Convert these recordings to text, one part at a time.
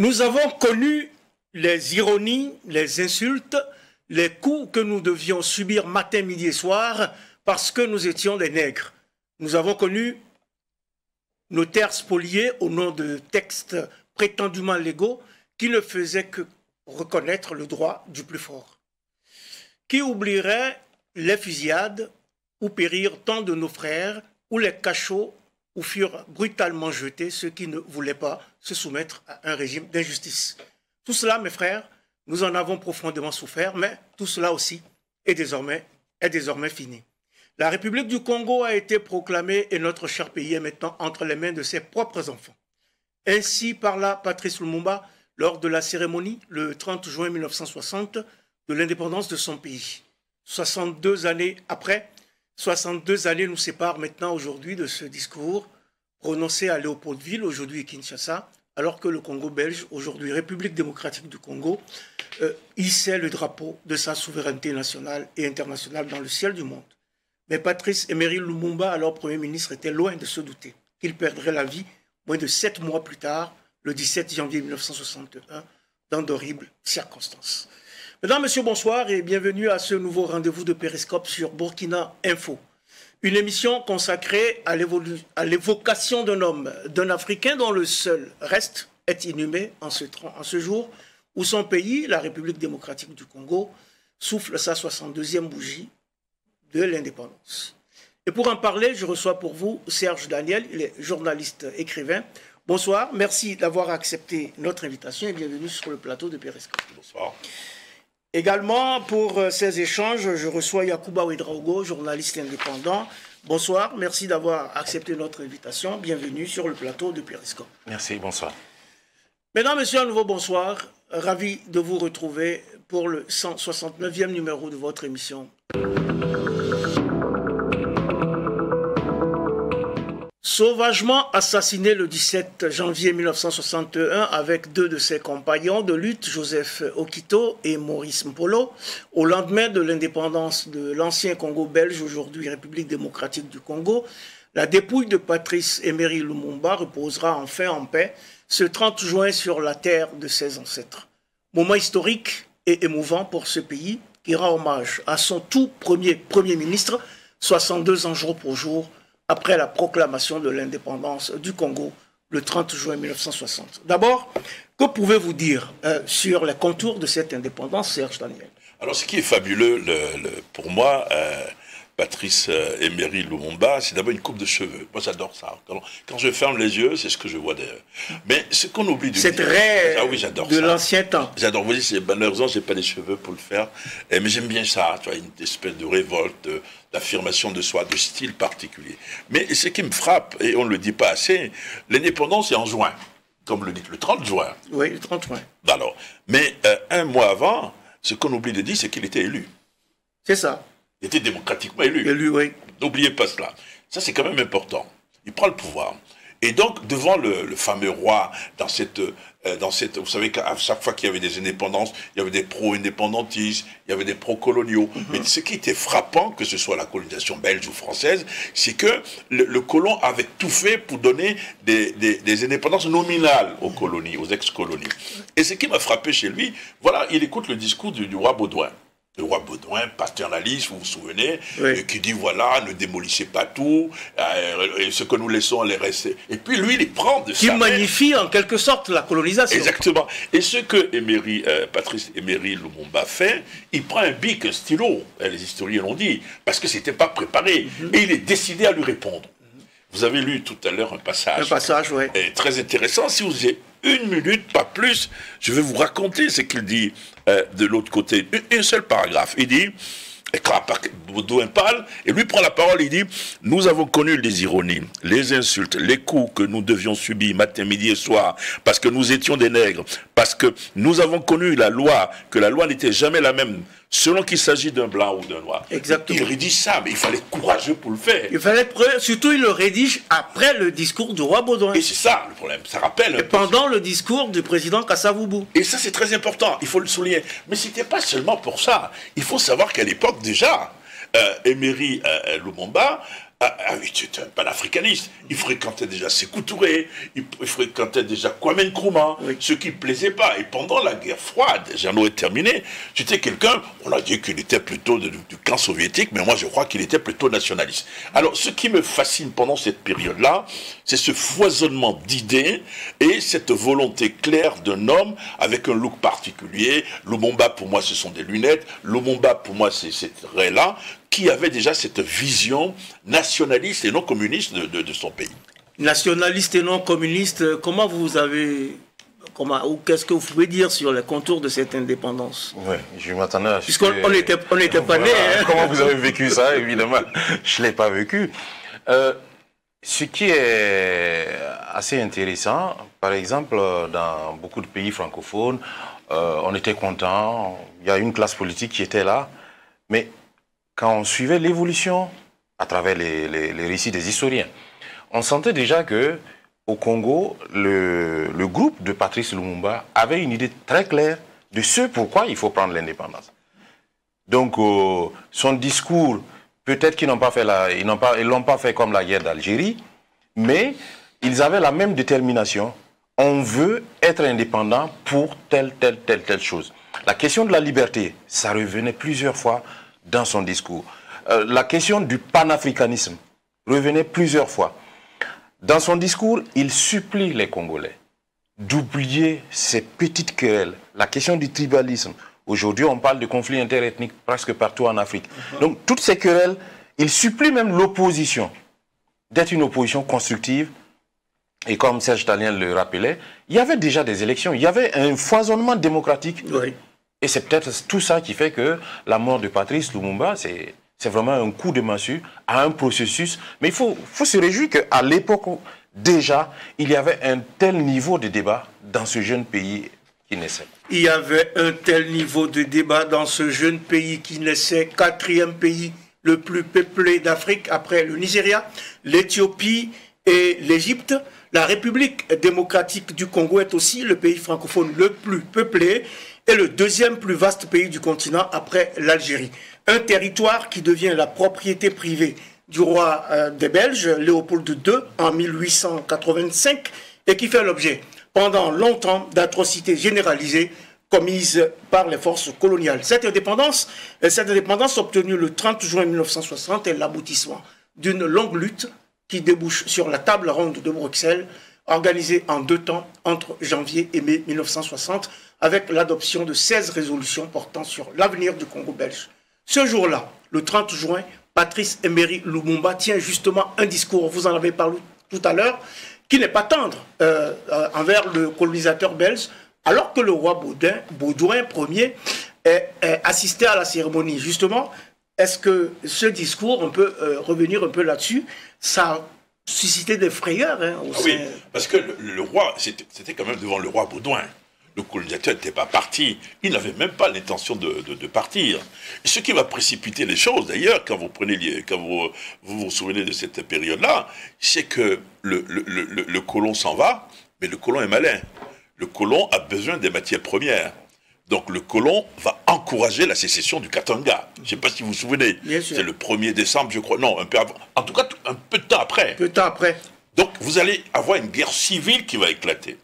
Nous avons connu les ironies, les insultes, les coups que nous devions subir matin, midi et soir parce que nous étions des nègres. Nous avons connu nos terres spoliées au nom de textes prétendument légaux qui ne faisaient que reconnaître le droit du plus fort. Qui oublierait les fusillades où périrent tant de nos frères, ou les cachots où furent brutalement jetés ceux qui ne voulaient pas se soumettre à un régime d'injustice. Tout cela, mes frères, nous en avons profondément souffert, mais tout cela aussi est désormais fini. La République du Congo a été proclamée et notre cher pays est maintenant entre les mains de ses propres enfants. Ainsi parla Patrice Lumumba lors de la cérémonie, le 30 juin 1960, de l'indépendance de son pays. 62 années après, 62 années nous séparent maintenant aujourd'hui de ce discours prononcé à Léopoldville, aujourd'hui Kinshasa, alors que le Congo belge, aujourd'hui République démocratique du Congo, hissait le drapeau de sa souveraineté nationale et internationale dans le ciel du monde. Mais Patrice Emery Lumumba, alors Premier ministre, était loin de se douter qu'il perdrait la vie moins de 7 mois plus tard, le 17 janvier 1961, dans d'horribles circonstances. Mesdames, Messieurs, bonsoir et bienvenue à ce nouveau rendez-vous de Périscope sur Burkina Info. Une émission consacrée à l'évocation d'un homme, d'un Africain dont le seul reste est inhumé en ce jour où son pays, la République démocratique du Congo, souffle sa 62e bougie de l'indépendance. Et pour en parler, je reçois pour vous Serge Daniel, il est journaliste écrivain. Bonsoir, merci d'avoir accepté notre invitation et bienvenue sur le plateau de Périscope. Bonsoir. Également, pour ces échanges, je reçois Yacouba Ouedraogo, journaliste indépendant. Bonsoir, merci d'avoir accepté notre invitation. Bienvenue sur le plateau de Périscope. Merci, bonsoir. Mesdames, Messieurs, un nouveau bonsoir. Ravi de vous retrouver pour le 169e numéro de votre émission. Sauvagement assassiné le 17 janvier 1961 avec 2 de ses compagnons de lutte, Joseph Okito et Maurice Mpolo, au lendemain de l'indépendance de l'ancien Congo belge, aujourd'hui République démocratique du Congo, la dépouille de Patrice Emery Lumumba reposera enfin en paix ce 30 juin sur la terre de ses ancêtres. Moment historique et émouvant pour ce pays qui rend hommage à son tout premier Premier ministre, 62 ans jour pour jour, après la proclamation de l'indépendance du Congo le 30 juin 1960. D'abord, que pouvez-vous dire sur les contours de cette indépendance, Serge Daniel? Alors, ce qui est fabuleux pour moi, Patrice Emery Lumumba, c'est d'abord une coupe de cheveux. Moi, j'adore ça. Quand je ferme les yeux, c'est ce que je vois d'ailleurs. Mais ce qu'on oublie de dire... C'est très de l'ancien temps. J'adore. Vous voyez, malheureusement, je n'ai pas les cheveux pour le faire. Mais j'aime bien ça. Tu vois, une espèce de révolte, d'affirmation de soi, de style particulier. Mais ce qui me frappe, et on ne le dit pas assez, l'indépendance est en juin. Comme le dit le 30 juin. Oui, le 30 juin. Alors, mais un mois avant, ce qu'on oublie de dire, c'est qu'il était élu. C'est ça. Il était démocratiquement élu. Élu, oui. N'oubliez pas cela. Ça, c'est quand même important. Il prend le pouvoir. Et donc, devant le fameux roi, dans cette, vous savez qu'à chaque fois qu'il y avait des indépendances, il y avait des pro-indépendantistes, il y avait des pro-coloniaux. Mais ce qui était frappant, que ce soit la colonisation belge ou française, c'est que le colon avait tout fait pour donner des indépendances nominales aux colonies, aux ex-colonies. Et ce qui m'a frappé chez lui, voilà, il écoute le discours du roi Baudouin. Le roi Baudouin, paternaliste, vous vous souvenez, oui. Qui dit voilà, ne démolissez pas tout, et ce que nous laissons les rester. Et puis lui, il prend de ça. Qui magnifie en quelque sorte la colonisation. Exactement. Et ce que Patrice Emery Lumumba fait, il prend un bic, un stylo, les historiens l'ont dit, parce que c'était pas préparé. Et il est décidé à lui répondre. Vous avez lu tout à l'heure un passage. Un passage, oui. Très intéressant. Si vous avez 1 minute, pas plus, je vais vous raconter ce qu'il dit de l'autre côté. Un seul paragraphe. Il dit, Baudouin parle, et lui prend la parole, il dit, nous avons connu les ironies, les insultes, les coups que nous devions subir matin, midi et soir, parce que nous étions des nègres, parce que nous avons connu la loi, que la loi n'était jamais la même, selon qu'il s'agit d'un blanc ou d'un noir. Exactement. Il rédige ça, mais il fallait être courageux pour le faire. Il fallait surtout il le rédige après le discours du roi Baudouin. Et c'est ça le problème, ça rappelle... Et pendant le discours du président Kasavubu. Et ça c'est très important, il faut le souligner. Mais ce n'était pas seulement pour ça. Il faut savoir qu'à l'époque déjà, Emery Lumumba oui, c'est un panafricaniste. Il fréquentait déjà Sékou Touré, il fréquentait déjà Kwame Nkrumah, ce qui ne plaisait pas. Et pendant la guerre froide, j'en aurais terminé, c'était quelqu'un, on a dit qu'il était plutôt du camp soviétique, mais moi je crois qu'il était plutôt nationaliste. Alors ce qui me fascine pendant cette période-là, c'est ce foisonnement d'idées et cette volonté claire d'un homme avec un look particulier. Lumumba, pour moi, ce sont des lunettes. Lumumba, pour moi, c'est cette raie-là, qui avait déjà cette vision nationaliste et non communiste de son pays. Nationaliste et non communiste, comment vous avez... ou qu'est-ce que vous pouvez dire sur les contours de cette indépendance? Oui, je m'attendais à... Puisqu'on n'était pas voilà, nés. Hein. Comment vous avez vécu ça, évidemment? Je ne l'ai pas vécu. Ce qui est assez intéressant, par exemple, dans beaucoup de pays francophones, on était contents, il y a une classe politique qui était là, mais quand on suivait l'évolution à travers les récits des historiens, on sentait déjà que au Congo, le groupe de Patrice Lumumba avait une idée très claire de ce pourquoi il faut prendre l'indépendance. Donc, son discours, peut-être qu'ils n'ont pas fait ils l'ont pas fait comme la guerre d'Algérie, mais ils avaient la même détermination. On veut être indépendant pour telle chose. La question de la liberté, ça revenait plusieurs fois dans son discours. La question du panafricanisme revenait plusieurs fois. Dans son discours, il supplie les Congolais d'oublier ces petites querelles. La question du tribalisme. Aujourd'hui, on parle de conflits interethniques presque partout en Afrique. Donc, toutes ces querelles, il supplie même l'opposition d'être une opposition constructive. Et comme Serge Talien le rappelait, il y avait déjà des élections, il y avait un foisonnement démocratique. Oui. Et c'est peut-être tout ça qui fait que la mort de Patrice Lumumba, c'est vraiment un coup de massue à un processus. Mais il faut se réjouir qu'à l'époque, déjà, il y avait un tel niveau de débat dans ce jeune pays qui naissait. Il y avait un tel niveau de débat dans ce jeune pays qui naissait, quatrième pays le plus peuplé d'Afrique après le Nigeria, l'Éthiopie et l'Égypte. La République démocratique du Congo est aussi le pays francophone le plus peuplé et le deuxième plus vaste pays du continent après l'Algérie. Un territoire qui devient la propriété privée du roi des Belges, Léopold II, en 1885, et qui fait l'objet pendant longtemps d'atrocités généralisées commises par les forces coloniales. Cette indépendance obtenue le 30 juin 1960 est l'aboutissement d'une longue lutte qui débouche sur la table ronde de Bruxelles, organisée en 2 temps entre janvier et mai 1960, avec l'adoption de 16 résolutions portant sur l'avenir du Congo belge. Ce jour-là, le 30 juin, Patrice Emery Lumumba tient justement un discours, vous en avez parlé tout à l'heure, qui n'est pas tendre envers le colonisateur belge, alors que le roi Baudouin Ier assistait à la cérémonie. Justement, est-ce que ce discours, on peut revenir un peu là-dessus, ça a suscité des frayeurs Oui, parce que le roi, c'était quand même devant le roi Baudouin. Le colonisateur n'était pas parti. Il n'avait même pas l'intention de partir. Et ce qui va précipiter les choses, d'ailleurs, quand vous vous souvenez de cette période-là, c'est que le colon s'en va, mais le colon est malin. Le colon a besoin des matières premières. Donc le colon va encourager la sécession du Katanga. Je ne sais pas si vous vous souvenez. C'est le 1er décembre, je crois. Non, un peu avant. En tout cas, un peu de temps après. Peu de temps après. Donc vous allez avoir une guerre civile qui va éclater.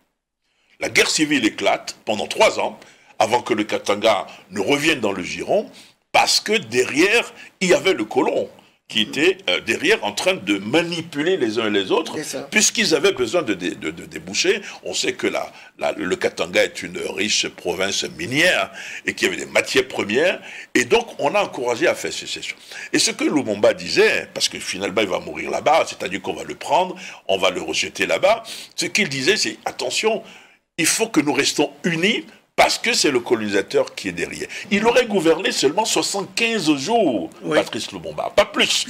La guerre civile éclate pendant 3 ans, avant que le Katanga ne revienne dans le giron, parce que derrière, il y avait le colon, qui était derrière en train de manipuler les uns et les autres, puisqu'ils avaient besoin de déboucher. On sait que le Katanga est une riche province minière, et qu'il y avait des matières premières, et donc on a encouragé à faire sécession. Et ce que Lumumba disait, parce que finalement il va mourir là-bas, c'est-à-dire qu'on va le prendre, on va le rejeter là-bas, ce qu'il disait c'est, attention, il faut que nous restons unis parce que c'est le colonisateur qui est derrière. Il aurait gouverné seulement 75 jours, Patrice Lumumba, pas plus.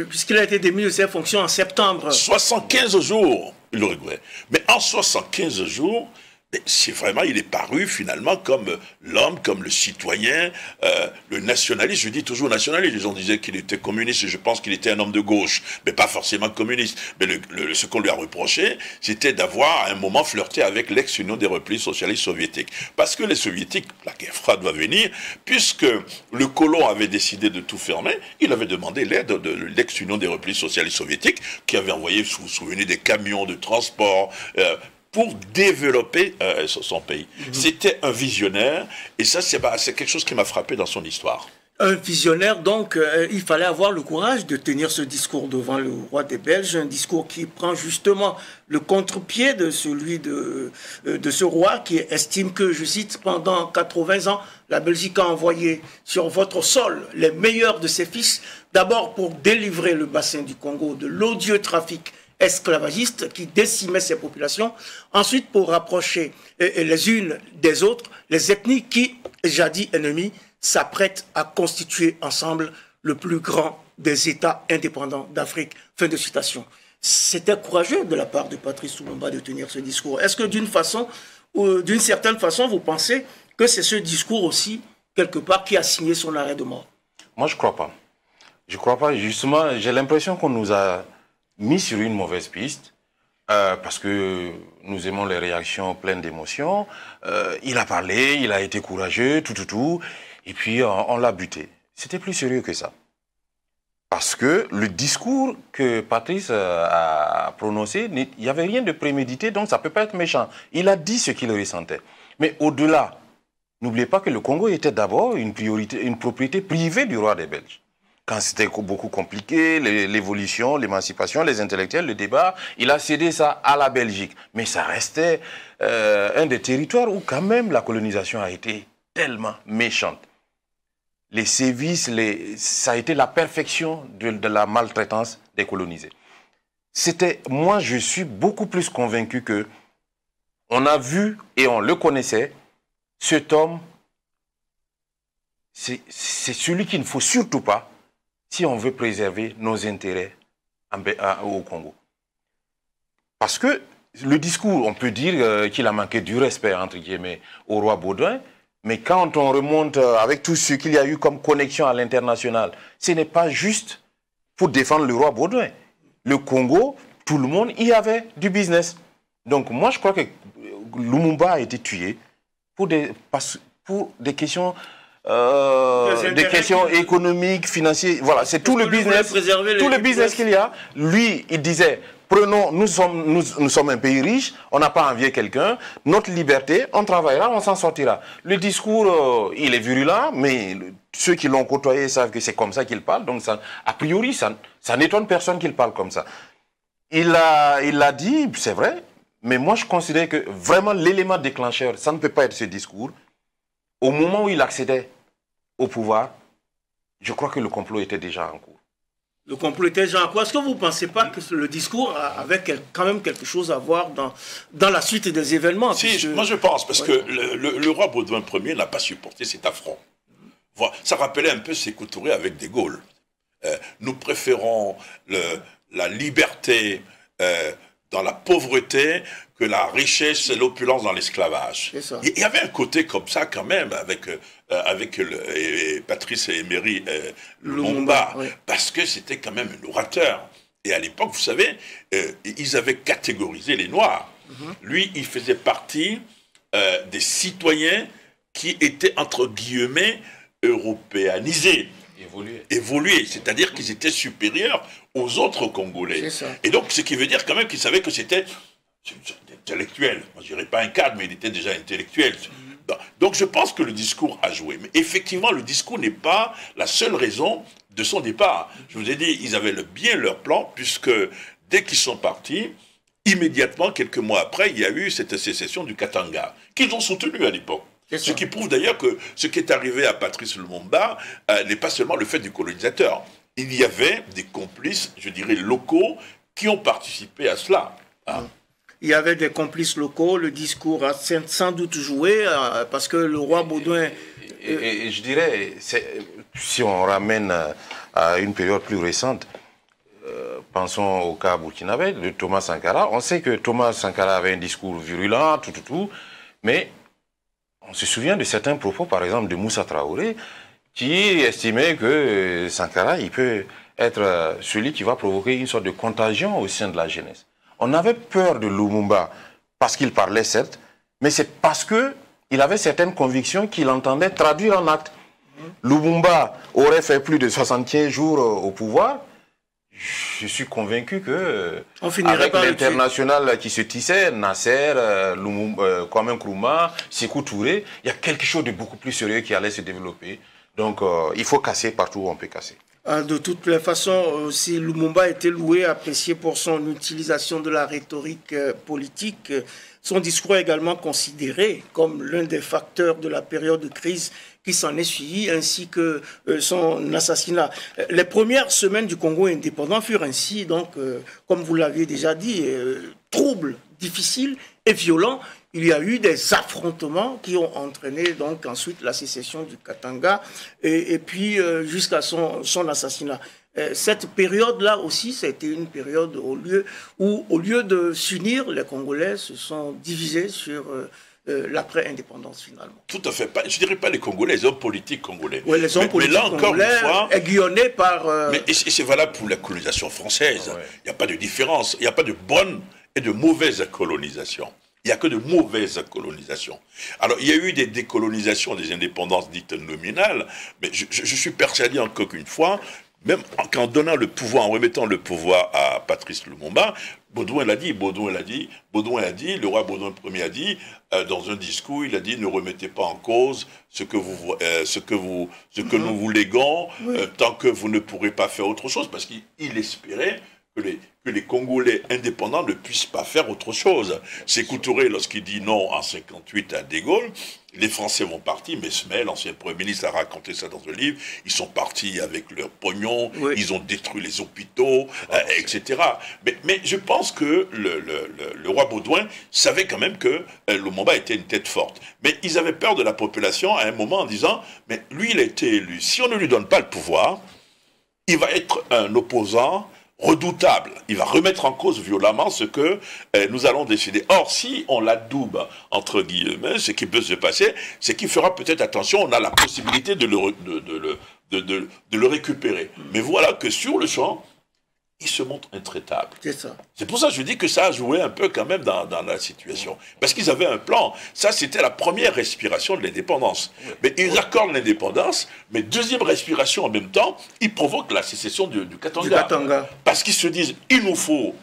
Puisqu'il a été démis de ses fonctions en septembre. 75 jours, il aurait gouverné. Mais en 75 jours, C'est vraiment, il est paru finalement comme l'homme, comme le citoyen, le nationaliste. Je dis toujours nationaliste. Les gens disaient qu'il était communiste, et je pense qu'il était un homme de gauche, mais pas forcément communiste. Mais ce qu'on lui a reproché, c'était d'avoir à un moment flirté avec l'ex-Union des replis socialistes soviétiques. Parce que les soviétiques, la guerre froide va venir, puisque le colon avait décidé de tout fermer, il avait demandé l'aide de l'ex-Union des replis socialistes soviétiques, qui avait envoyé, vous vous souvenez, des camions de transport, pour développer son pays. C'était un visionnaire, et ça, c'est quelque chose qui m'a frappé dans son histoire. Un visionnaire, donc, il fallait avoir le courage de tenir ce discours devant le roi des Belges, un discours qui prend justement le contre-pied de celui de ce roi qui estime que, je cite, pendant 80 ans, la Belgique a envoyé sur votre sol les meilleurs de ses fils, d'abord pour délivrer le bassin du Congo de l'odieux trafic esclavagiste qui décimait ces populations, ensuite pour rapprocher les unes des autres les ethnies qui, jadis ennemies, s'apprêtent à constituer ensemble le plus grand des États indépendants d'Afrique. Fin de citation. C'était courageux de la part de Patrice Lumumba de tenir ce discours. Est-ce que d'une certaine façon, vous pensez que c'est ce discours aussi, quelque part, qui a signé son arrêt de mort? Moi, je ne crois pas. Je ne crois pas. Justement, j'ai l'impression qu'on nous a mis sur une mauvaise piste, parce que nous aimons les réactions pleines d'émotions. Il a parlé, il a été courageux, tout, et puis on l'a buté. C'était plus sérieux que ça. Parce que le discours que Patrice a prononcé, il n'y avait rien de prémédité, donc ça ne peut pas être méchant. Il a dit ce qu'il ressentait. Mais au-delà, n'oubliez pas que le Congo était d'abord une propriété privée du roi des Belges. Quand c'était beaucoup compliqué, l'évolution, l'émancipation, les intellectuels, le débat, il a cédé ça à la Belgique. Mais ça restait un des territoires où quand même la colonisation a été tellement méchante. Les sévices, ça a été la perfection de la maltraitance des colonisés. Moi, je suis beaucoup plus convaincu que on a vu et on le connaissait, cet homme, c'est celui qu'il ne faut surtout pas si on veut préserver nos intérêts au Congo. Parce que le discours, on peut dire qu'il a manqué du respect, entre guillemets, au roi Baudouin, mais quand on remonte avec tout ce qu'il y a eu comme connexion à l'international, ce n'est pas juste pour défendre le roi Baudouin. Le Congo, tout le monde y avait du business. Donc moi, je crois que Lumumba a été tué pour des questions... des questions économiques, financières, voilà, c'est tout le business qu'il y a. Lui, il disait, nous sommes un pays riche, on n'a pas envié quelqu'un, notre liberté, on travaillera, on s'en sortira. Le discours, il est virulent, mais ceux qui l'ont côtoyé savent que c'est comme ça qu'il parle, donc ça, a priori, ça n'étonne personne qu'il parle comme ça. Il l'a dit, c'est vrai, mais moi je considère que vraiment l'élément déclencheur, ça ne peut pas être ce discours. Au moment où il accédait au pouvoir, je crois que le complot était déjà en cours. Le complot était déjà en cours. Est-ce que vous ne pensez pas que le discours avait quand même quelque chose à voir dans la suite des événements? Si, moi je pense, parce que le roi Baudouin Ier n'a pas supporté cet affront. Voilà. Ça rappelait un peu Sékou Touré avec De Gaulle. Nous préférons la liberté dans la pauvreté que la richesse et l'opulence dans l'esclavage. Il y avait un côté comme ça quand même avec Patrice Emery Lumumba, parce que c'était quand même un orateur. Et à l'époque, vous savez, ils avaient catégorisé les Noirs. Lui, il faisait partie des citoyens qui étaient, entre guillemets, européanisés. Évoluer, c'est-à-dire qu'ils étaient supérieurs aux autres Congolais. Et donc, ce qui veut dire quand même qu'ils savaient que c'était intellectuel. Moi, je dirais pas un cadre, mais il était déjà intellectuel. Donc, je pense que le discours a joué. Mais effectivement, le discours n'est pas la seule raison de son départ. Je vous ai dit, ils avaient bien leur plan, puisque dès qu'ils sont partis, immédiatement, quelques mois après, il y a eu cette sécession du Katanga, qu'ils ont soutenu à l'époque. Ce qui prouve d'ailleurs que ce qui est arrivé à Patrice Lumumba n'est pas seulement le fait du colonisateur. Il y avait des complices, je dirais, locaux, qui ont participé à cela. Il y avait des complices locaux, le discours a sans doute joué, parce que le roi Baudouin... Et je dirais, si on ramène à une période plus récente, pensons au cas burkinabé de Thomas Sankara. On sait que Thomas Sankara avait un discours virulent, tout. Mais on se souvient de certains propos, par exemple de Moussa Traoré, qui estimait que Sankara, il peut être celui qui va provoquer une sorte de contagion au sein de la jeunesse. On avait peur de Lumumba parce qu'il parlait, certes, mais c'est parce qu'il avait certaines convictions qu'il entendait traduire en actes. Lumumba aurait fait plus de 75 jours au pouvoir. Je suis convaincu que, avec l'international qui se tissait, Nasser, Kwame Nkrumah, Sékou Touré, il y a quelque chose de beaucoup plus sérieux qui allait se développer. Donc, il faut casser partout où on peut casser. De toutes les façons, si Lumumba était loué, apprécié pour son utilisation de la rhétorique politique, son discours est également considéré comme l'un des facteurs de la période de crise qui s'en est suivi, ainsi que son assassinat. Les premières semaines du Congo indépendant furent ainsi, donc, comme vous l'avez déjà dit, troubles, difficiles et violents. Il y a eu des affrontements qui ont entraîné donc ensuite la sécession du Katanga et puis jusqu'à son assassinat. Cette période-là aussi, ça a été une période où, au lieu de s'unir, les Congolais se sont divisés sur l'après-indépendance finalement. Tout à fait. Je ne dirais pas les Congolais, les hommes politiques congolais. Oui, les hommes politiques congolais, aiguillonnés par... Et c'est valable pour la colonisation française. Il n'y a pas de différence. Il n'y a pas de bonne et de mauvaise colonisation. Il n'y a que de mauvaises colonisations. Alors, il y a eu des décolonisations, des indépendances dites nominales, mais je suis persuadé encore qu'une fois, même en donnant le pouvoir, en remettant le pouvoir à Patrice Lumumba, Baudouin l'a dit, le roi Baudouin Ier a dit, dans un discours, il a dit, ne remettez pas en cause ce que nous vous léguons, tant que vous ne pourrez pas faire autre chose, parce qu'il espérait que les Congolais indépendants ne puissent pas faire autre chose. Sékou Touré, lorsqu'il dit non en 58 à De Gaulle, les Français vont partir, Mesmel, l'ancien Premier ministre, a raconté ça dans un livre, ils sont partis avec leur pognon, ils ont détruit les hôpitaux, etc. Mais je pense que le roi Baudouin savait quand même que Lumumba était une tête forte. Mais ils avaient peur de la population à un moment en disant, mais lui, il a été élu. Si on ne lui donne pas le pouvoir, il va être un opposant redoutable. Il va remettre en cause violemment ce que nous allons décider. Or, si on l'adoube, entre guillemets, ce qui peut se passer, c'est qu'il fera peut-être attention, on a la possibilité de le récupérer. Mais voilà que sur le champ, il se montre intraitable. C'est ça. C'est pour ça que je dis que ça a joué un peu quand même dans la situation. Parce qu'ils avaient un plan. Ça, c'était la première respiration de l'indépendance. Mais ils accordent l'indépendance, mais deuxième respiration en même temps, ils provoquent la sécession du Katanga. Parce qu'ils se disent, il nous faut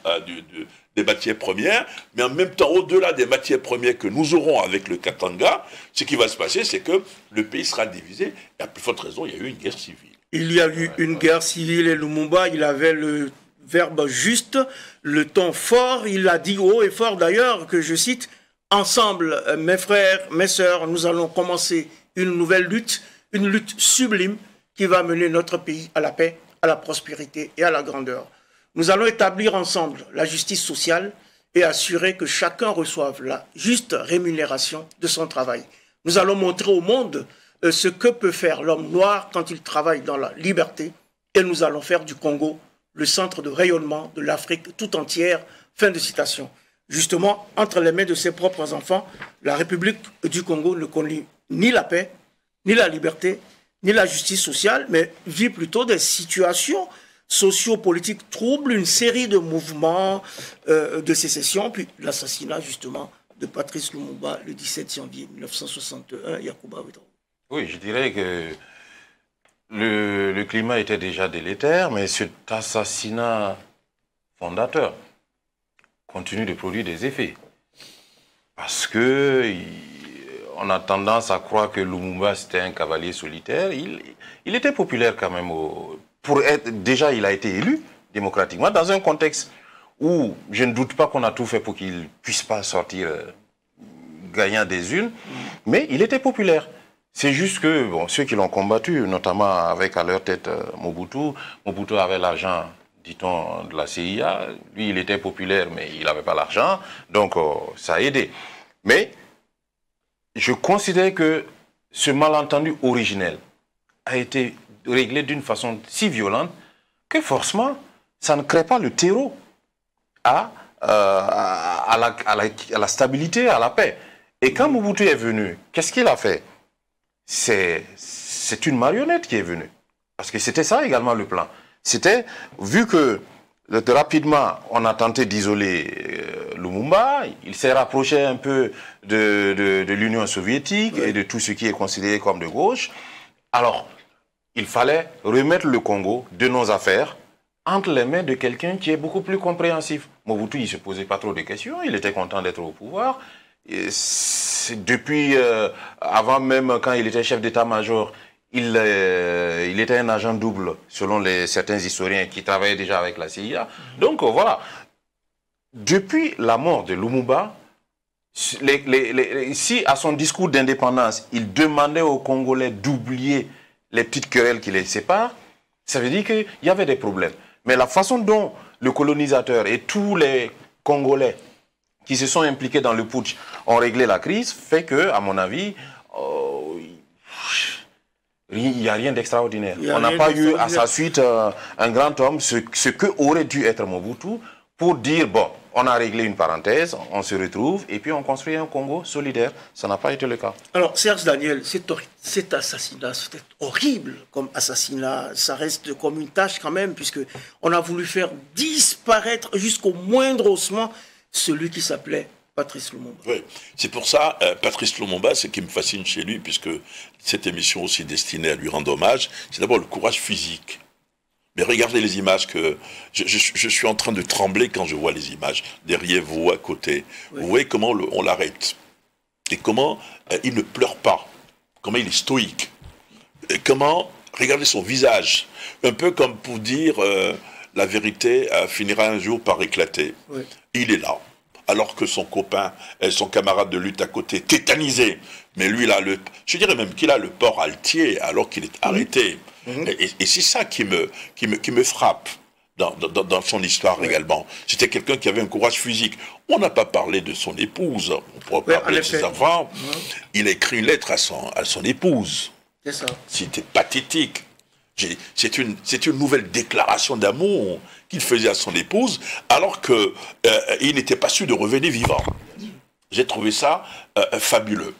des matières premières, mais en même temps, au-delà des matières premières que nous aurons avec le Katanga, ce qui va se passer, c'est que le pays sera divisé. Et à plus forte raison, il y a eu une guerre civile. Il y a eu une guerre civile et Lumumba, il avait le verbe juste, le ton fort, il a dit haut et fort d'ailleurs, que je cite, « Ensemble, mes frères, mes sœurs, nous allons commencer une nouvelle lutte, une lutte sublime qui va mener notre pays à la paix, à la prospérité et à la grandeur. Nous allons établir ensemble la justice sociale et assurer que chacun reçoive la juste rémunération de son travail. Nous allons montrer au monde ce que peut faire l'homme noir quand il travaille dans la liberté et nous allons faire du Congo le centre de rayonnement de l'Afrique tout entière. » Fin de citation. Justement, entre les mains de ses propres enfants, la République du Congo ne connaît ni la paix, ni la liberté, ni la justice sociale, mais vit plutôt des situations socio-politiques troubles, une série de mouvements de sécession, puis l'assassinat justement de Patrice Lumumba le 17 janvier 1961, Yacouba Ouedraogo. Oui, je dirais que le climat était déjà délétère, mais cet assassinat fondateur continue de produire des effets. Parce que on a tendance à croire que Lumumba c'était un cavalier solitaire. Il était populaire quand même. Déjà, il a été élu démocratiquement dans un contexte où je ne doute pas qu'on a tout fait pour qu'il ne puisse pas sortir gagnant des urnes, mais il était populaire. C'est juste que bon, ceux qui l'ont combattu, notamment avec à leur tête Mobutu avait l'argent, dit-on, de la CIA. Lui, il était populaire, mais il n'avait pas l'argent. Donc, ça a aidé. Mais je considère que ce malentendu originel a été réglé d'une façon si violente que forcément, ça ne crée pas le terreau à la stabilité, à la paix. Et quand Mobutu est venu, qu'est-ce qu'il a fait? C'est une marionnette qui est venue. Parce que c'était ça également le plan. C'était, vu que rapidement, on a tenté d'isoler Lumumba, il s'est rapproché un peu de l'Union soviétique et de tout ce qui est considéré comme de gauche. Alors, il fallait remettre le Congo de nos affaires entre les mains de quelqu'un qui est beaucoup plus compréhensif. Mobutu, il ne se posait pas trop de questions, il était content d'être au pouvoir. Et depuis, avant même, quand il était chef d'état-major, il était un agent double, selon certains historiens qui travaillaient déjà avec la CIA. Donc voilà, depuis la mort de Lumumba, si à son discours d'indépendance, il demandait aux Congolais d'oublier les petites querelles qui les séparent, ça veut dire qu'il y avait des problèmes. Mais la façon dont le colonisateur et tous les Congolais qui se sont impliqués dans le putsch ont réglé la crise fait que, à mon avis, il n'y a rien d'extraordinaire. On n'a pas eu à sa suite un grand homme, ce que aurait dû être Mobutu, pour dire, bon, on a réglé une parenthèse, on se retrouve, et puis on construit un Congo solidaire. Ça n'a pas été le cas. Alors, Serge Daniel, cet assassinat, c'était horrible comme assassinat. Ça reste comme une tâche quand même, puisqu'on a voulu faire disparaître jusqu'au moindre ossement celui qui s'appelait Patrice Lumumba. Oui, c'est pour ça, Patrice Lumumba, ce qui me fascine chez lui, puisque cette émission aussi destinée à lui rendre hommage, c'est d'abord le courage physique. Mais regardez les images que... Je suis en train de trembler quand je vois les images derrière vous, à côté. Oui. Vous voyez comment on l'arrête. Et comment il ne pleure pas. Comment il est stoïque. Et comment... Regardez son visage. Un peu comme pour dire la vérité finira un jour par éclater. Oui. Il est là. Alors que son copain, son camarade de lutte à côté, tétanisé. Mais lui, je dirais même qu'il a le port altier alors qu'il est arrêté. Et c'est ça qui me frappe dans son histoire également. C'était quelqu'un qui avait un courage physique. On n'a pas parlé de son épouse, on pourrait parler de ses enfants. Il a écrit une lettre à son épouse. C'est ça. C'était pathétique. C'est une nouvelle déclaration d'amour qu'il faisait à son épouse, alors qu'il n'était pas sûr de revenir vivant. J'ai trouvé ça fabuleux.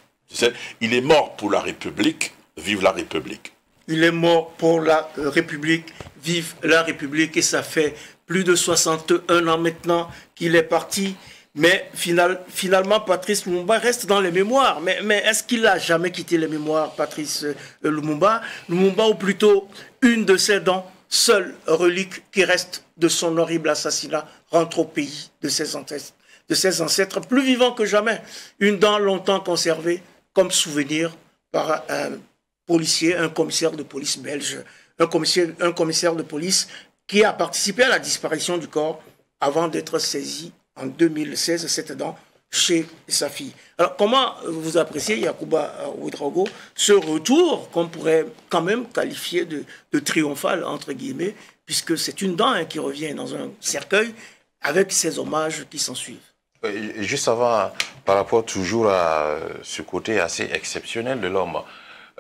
Il est mort pour la République, vive la République. Il est mort pour la République, vive la République, et ça fait plus de 61 ans maintenant qu'il est parti. Mais finalement, Patrice Lumumba reste dans les mémoires. Mais est-ce qu'il n'a jamais quitté les mémoires, Patrice Lumumba? Lumumba, ou plutôt une de ses dents, seule relique qui reste de son horrible assassinat, rentre au pays de ses ancêtres, plus vivants que jamais. Une dent longtemps conservée comme souvenir par un policier, un commissaire de police belge, un commissaire de police qui a participé à la disparition du corps avant d'être saisi en 2016, cette dent, chez sa fille. Alors, comment vous appréciez, Yacouba Ouedraogo, ce retour qu'on pourrait quand même qualifier de triomphal, entre guillemets, puisque c'est une dent qui revient dans un cercueil avec ces hommages qui s'en suivent? Juste avant, par rapport toujours à ce côté assez exceptionnel de l'homme,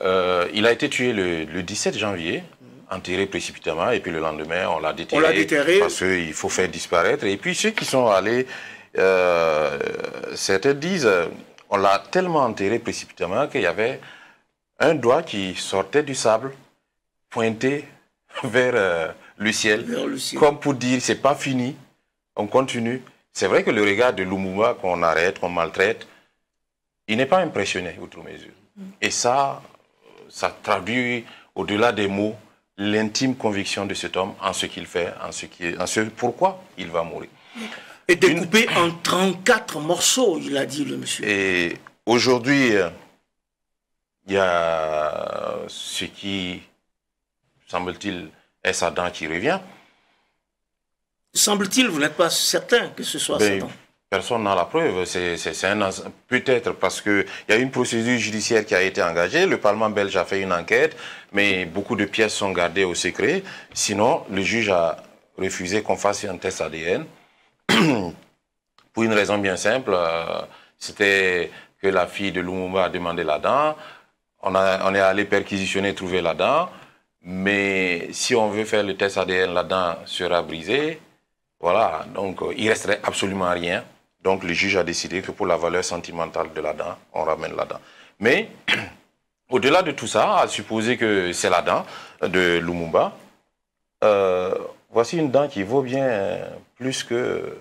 il a été tué le 17 janvier, enterré précipitamment, et puis le lendemain, on l'a déterré parce qu'il faut faire disparaître. Et puis ceux qui sont allés, certains disent, on l'a tellement enterré précipitamment qu'il y avait un doigt qui sortait du sable, pointé vers le ciel, comme pour dire, c'est pas fini, on continue. C'est vrai que le regard de Lumumba, qu'on arrête, qu'on maltraite, il n'est pas impressionné, outre mesure. Et ça traduit, au-delà des mots, l'intime conviction de cet homme en ce qu'il fait, en ce pourquoi il va mourir. Et découpé en 34 morceaux, il a dit le monsieur. Et aujourd'hui, il y a ce qui, semble-t-il, est sa dent qui revient. Semble-t-il, vous n'êtes pas certain que ce soit sa dent? Personne n'a la preuve. Peut-être parce qu'il y a une procédure judiciaire qui a été engagée. Le Parlement belge a fait une enquête, mais beaucoup de pièces sont gardées au secret. Sinon, le juge a refusé qu'on fasse un test ADN. Pour une raison bien simple, c'était que la fille de Lumumba a demandé la dent. On est allé perquisitionner, trouver la dent. Mais si on veut faire le test ADN, la dent sera brisée. Voilà, donc il ne resterait absolument rien. Donc le juge a décidé que pour la valeur sentimentale de la dent, on ramène la dent. Mais au-delà de tout ça, à supposer que c'est la dent de Lumumba, voici une dent qui vaut bien plus que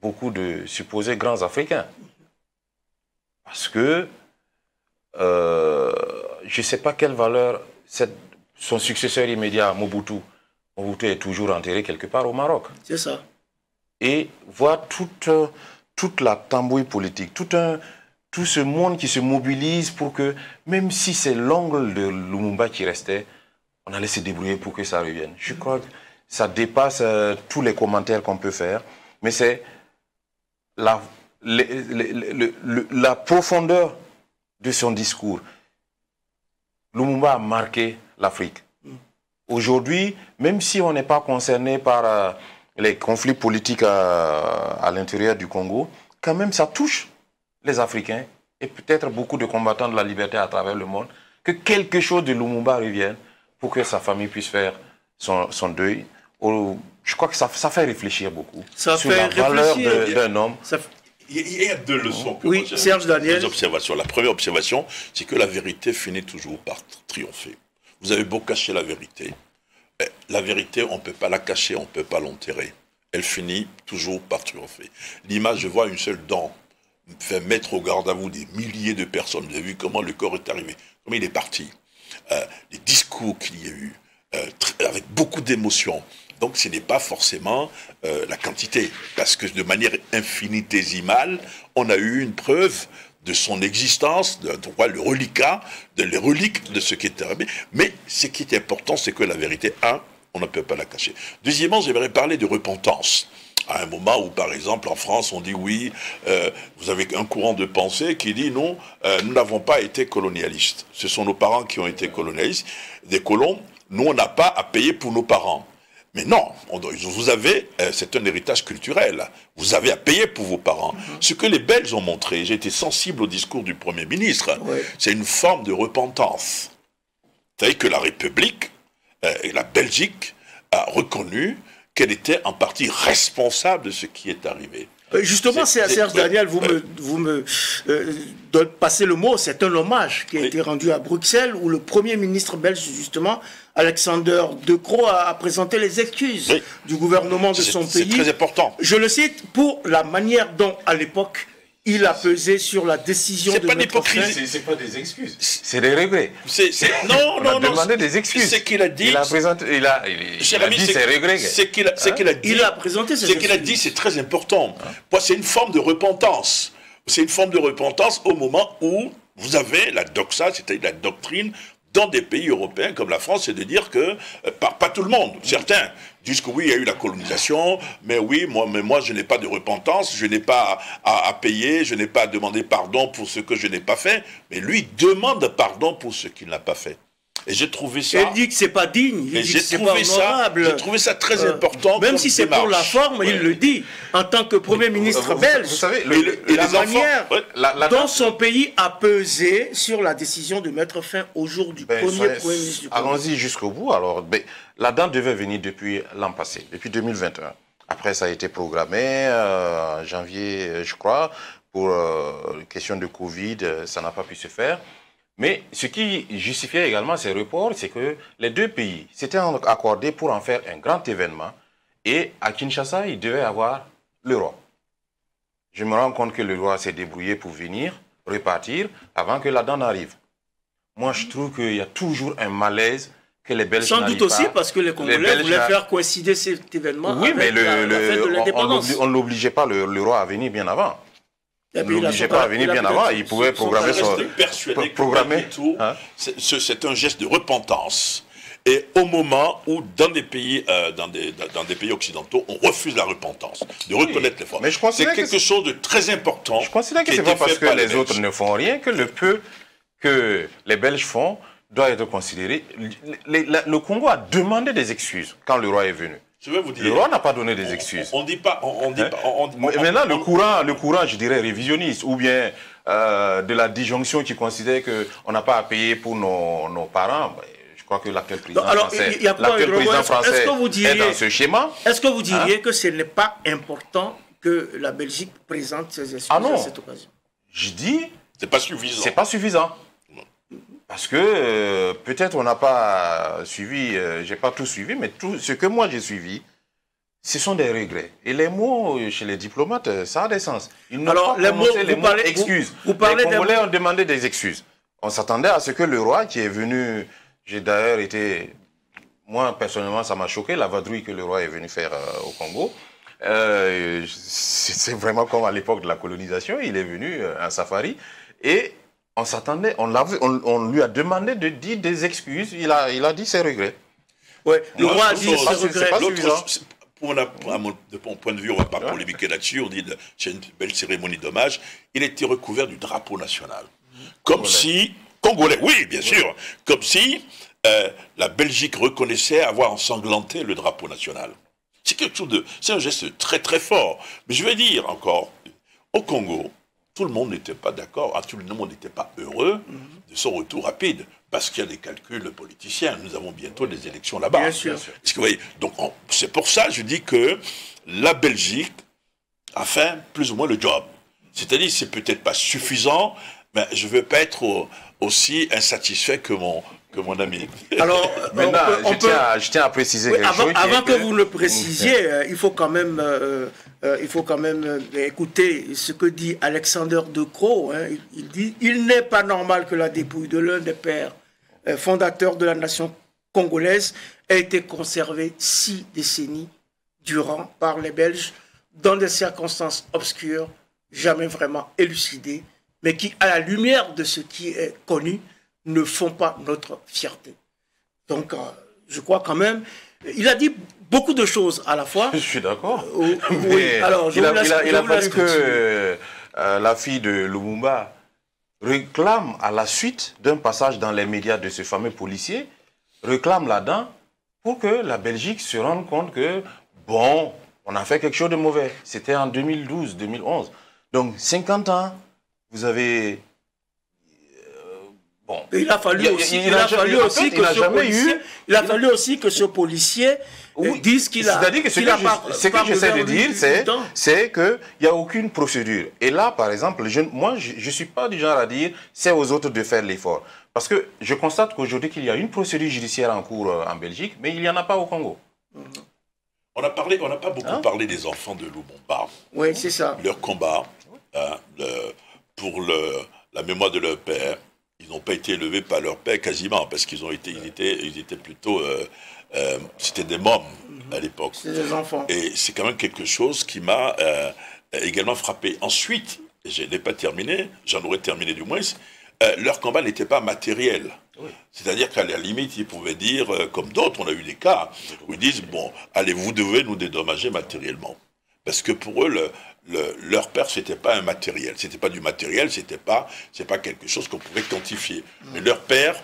beaucoup de supposés grands Africains. Parce que je ne sais pas quelle valeur son successeur immédiat, Mobutu est toujours enterré quelque part au Maroc. C'est ça. Et voir toute la tambouille politique, tout ce monde qui se mobilise pour que, même si c'est l'ongle de Lumumba qui restait, on allait se débrouiller pour que ça revienne. Je crois que ça dépasse tous les commentaires qu'on peut faire, mais c'est la profondeur de son discours. Lumumba a marqué l'Afrique. Aujourd'hui, même si on n'est pas concerné par les conflits politiques à l'intérieur du Congo, quand même ça touche les Africains et peut-être beaucoup de combattants de la liberté à travers le monde, que quelque chose de Lumumba revienne pour que sa famille puisse faire son deuil. Je crois que ça fait réfléchir beaucoup ça sur fait la valeur d'un homme. Il y a deux leçons. Oui, Serge Daniel. Deux observations. La première observation, c'est que la vérité finit toujours par triompher. Vous avez beau cacher la vérité on ne peut pas la cacher, on ne peut pas l'enterrer. Elle finit toujours par triompher. L'image, je vois une seule dent fait mettre au garde à vous des milliers de personnes. Vous avez vu comment le corps est arrivé, comment il est parti. Les discours qu'il y a eu, avec beaucoup d'émotions. Donc ce n'est pas forcément la quantité, parce que de manière infinitésimale, on a eu une preuve de son existence, le reliquat, les reliques de ce qui est arrivé. Mais ce qui est important, c'est que la vérité, on ne peut pas la cacher. Deuxièmement, j'aimerais parler de repentance. À un moment où, par exemple, en France, on dit oui, vous avez un courant de pensée qui dit non, nous n'avons pas été colonialistes. Ce sont nos parents qui ont été colonialistes, des colons. Nous, on n'a pas à payer pour nos parents. Mais non, vous avez, c'est un héritage culturel. Vous avez à payer pour vos parents. Ce que les Belges ont montré, j'ai été sensible au discours du Premier ministre, c'est une forme de repentance. Vous savez que la République et la Belgique a reconnu qu'elle était en partie responsable de ce qui est arrivé. Justement, Serge Daniel, vous me passez le mot, c'est un hommage qui a été rendu à Bruxelles, où le Premier ministre belge, justement, Alexander De Croo, a présenté les excuses du gouvernement de son pays. C'est très important. Je le cite, pour la manière dont, à l'époque, il a pesé sur la décision de mettre fin. C'est pas des excuses, c'est des regrets. Non. On a demandé des excuses. C'est qu'il a dit. Il a présenté, il a dit ses regrets. C'est qu'il a dit. Il a présenté ses excuses. Ce qu'il a dit, c'est très important. C'est une forme de repentance. C'est une forme de repentance au moment où vous avez la doxa, c'est-à-dire la doctrine dans des pays européens comme la France, c'est de dire que, pas tout le monde, certains disent que oui, il y a eu la colonisation, mais oui, moi je n'ai pas de repentance, je n'ai pas à payer, je n'ai pas à demander pardon pour ce que je n'ai pas fait, mais lui demande pardon pour ce qu'il n'a pas fait. Et j'ai trouvé ça... Il dit que c'est pas digne, il dit que c'est pas honorable. J'ai trouvé ça très important. Même si c'est pour la forme, il le dit. En tant que Premier ministre belge, vous savez, la manière dont son pays a pesé sur la décision de mettre fin au jour du premier Premier ministre du Congo. Allons-y jusqu'au bout. Alors, la date devait venir depuis l'an passé, depuis 2021. Après, ça a été programmé en janvier, je crois, pour question de Covid, ça n'a pas pu se faire. Mais ce qui justifiait également ces reports, c'est que les deux pays s'étaient accordés pour en faire un grand événement. Et à Kinshasa, il devait y avoir le roi. Je me rends compte que le roi s'est débrouillé pour venir, repartir, avant que la dent n'arrive. Moi, je trouve qu'il y a toujours un malaise que les Belges n'arrivent pas. Sans doute aussi parce que les Congolais voulaient faire coïncider cet événement avec la fête de l'indépendance. On n'obligeait pas le roi à venir bien avant. Il n'obligeait pas à venir bien avant, il pouvait programmer son... C'est un geste de repentance. Et au moment où, dans des pays occidentaux, on refuse la repentance, de reconnaître l'effort. C'est quelque chose de très important. Je considère que ce n'est pas parce que les autres ne font rien que le peu que les Belges font doit être considéré. Le Congo a demandé des excuses quand le roi est venu. Je vais vous dire, le roi n'a pas donné des excuses. On dit pas. Maintenant, le courant, je dirais, révisionniste, ou bien de la disjonction qui considère qu'on n'a pas à payer pour nos parents. Je crois que l'actuel président français, est dans ce schéma. Est-ce que vous diriez que ce n'est pas important que la Belgique présente ses excuses à cette occasion. Je dis... C'est pas suffisant. C'est pas suffisant. Parce que peut-être on n'a pas suivi, j'ai pas tout suivi, mais tout ce que moi j'ai suivi, ce sont des regrets. Et les mots chez les diplomates, ça a des sens. Ils n'ont pas prononcé les mots excuses. Les Congolais ont demandé des excuses. On s'attendait à ce que le roi qui est venu, j'ai d'ailleurs été, moi personnellement ça m'a choqué, la vadrouille que le roi est venu faire au Congo. C'est vraiment comme à l'époque de la colonisation, il est venu en safari et on s'attendait, on lui a demandé de dire des excuses, il a dit ses regrets. Ouais, le roi a dit ses regrets. De mon point de vue, on ne va pas polémiquer là-dessus, on dit que c'est une belle cérémonie d'hommage, il était recouvert du drapeau national. Comme si, Congolais, oui, bien sûr, comme si la Belgique reconnaissait avoir ensanglanté le drapeau national. C'est quelque chose c'est un geste très très fort. Mais je vais dire encore, au Congo, tout le monde n'était pas d'accord, tout le monde n'était pas heureux de son retour rapide, parce qu'il y a des calculs politiciens. Nous avons bientôt des élections là-bas. Bien sûr. Parce que, vous voyez, donc c'est pour ça que je dis que la Belgique a fait plus ou moins le job. C'est-à-dire, c'est peut-être pas suffisant, mais je ne veux pas être aussi insatisfait que mon ami. Alors, maintenant, je tiens à préciser quelque chose. Avant que vous le précisiez, il faut quand même écouter ce que dit Alexander De Croo. Hein. Il dit « Il n'est pas normal que la dépouille de l'un des pères fondateurs de la nation congolaise ait été conservée 6 décennies durant par les Belges dans des circonstances obscures, jamais vraiment élucidées, mais qui, à la lumière de ce qui est connu, ne font pas notre fierté. » Donc, je crois quand même... Il a dit beaucoup de choses à la fois. Je suis d'accord. Oui, alors, il a fallu que la fille de Lumumba réclame, à la suite d'un passage dans les médias de ce fameux policier, réclame là-dedans pour que la Belgique se rende compte que, bon, on a fait quelque chose de mauvais. C'était en 2012, 2011. Donc, 50 ans, vous avez... Bon. Il a fallu aussi que ce policier dise qu'il a... C'est-à-dire que ce que j'essaie de dire, c'est qu'il n'y a aucune procédure. Et là, par exemple, moi, je ne suis pas du genre à dire c'est aux autres de faire l'effort. Parce que je constate qu'aujourd'hui, qu'il y a une procédure judiciaire en cours en Belgique, mais il n'y en a pas au Congo. On n'a pas beaucoup parlé des enfants de Lumumba. Oui, c'est ça. Leur combat pour la mémoire de leur père. Ils n'ont pas été élevés par leur père quasiment, parce qu'ils étaient plutôt... c'était des mômes à l'époque. C'est des enfants. Et c'est quand même quelque chose qui m'a également frappé. Ensuite, je n'ai pas terminé, j'en aurais terminé du moins, leur combat n'était pas matériel. Oui. C'est-à-dire qu'à la limite, ils pouvaient dire, comme d'autres, on a eu des cas, où ils disent, bon, allez, vous devez nous dédommager matériellement. Parce que pour eux, leur père, c'était pas un matériel. C'était pas du matériel, c'est pas quelque chose qu'on pouvait quantifier. Mais leur père,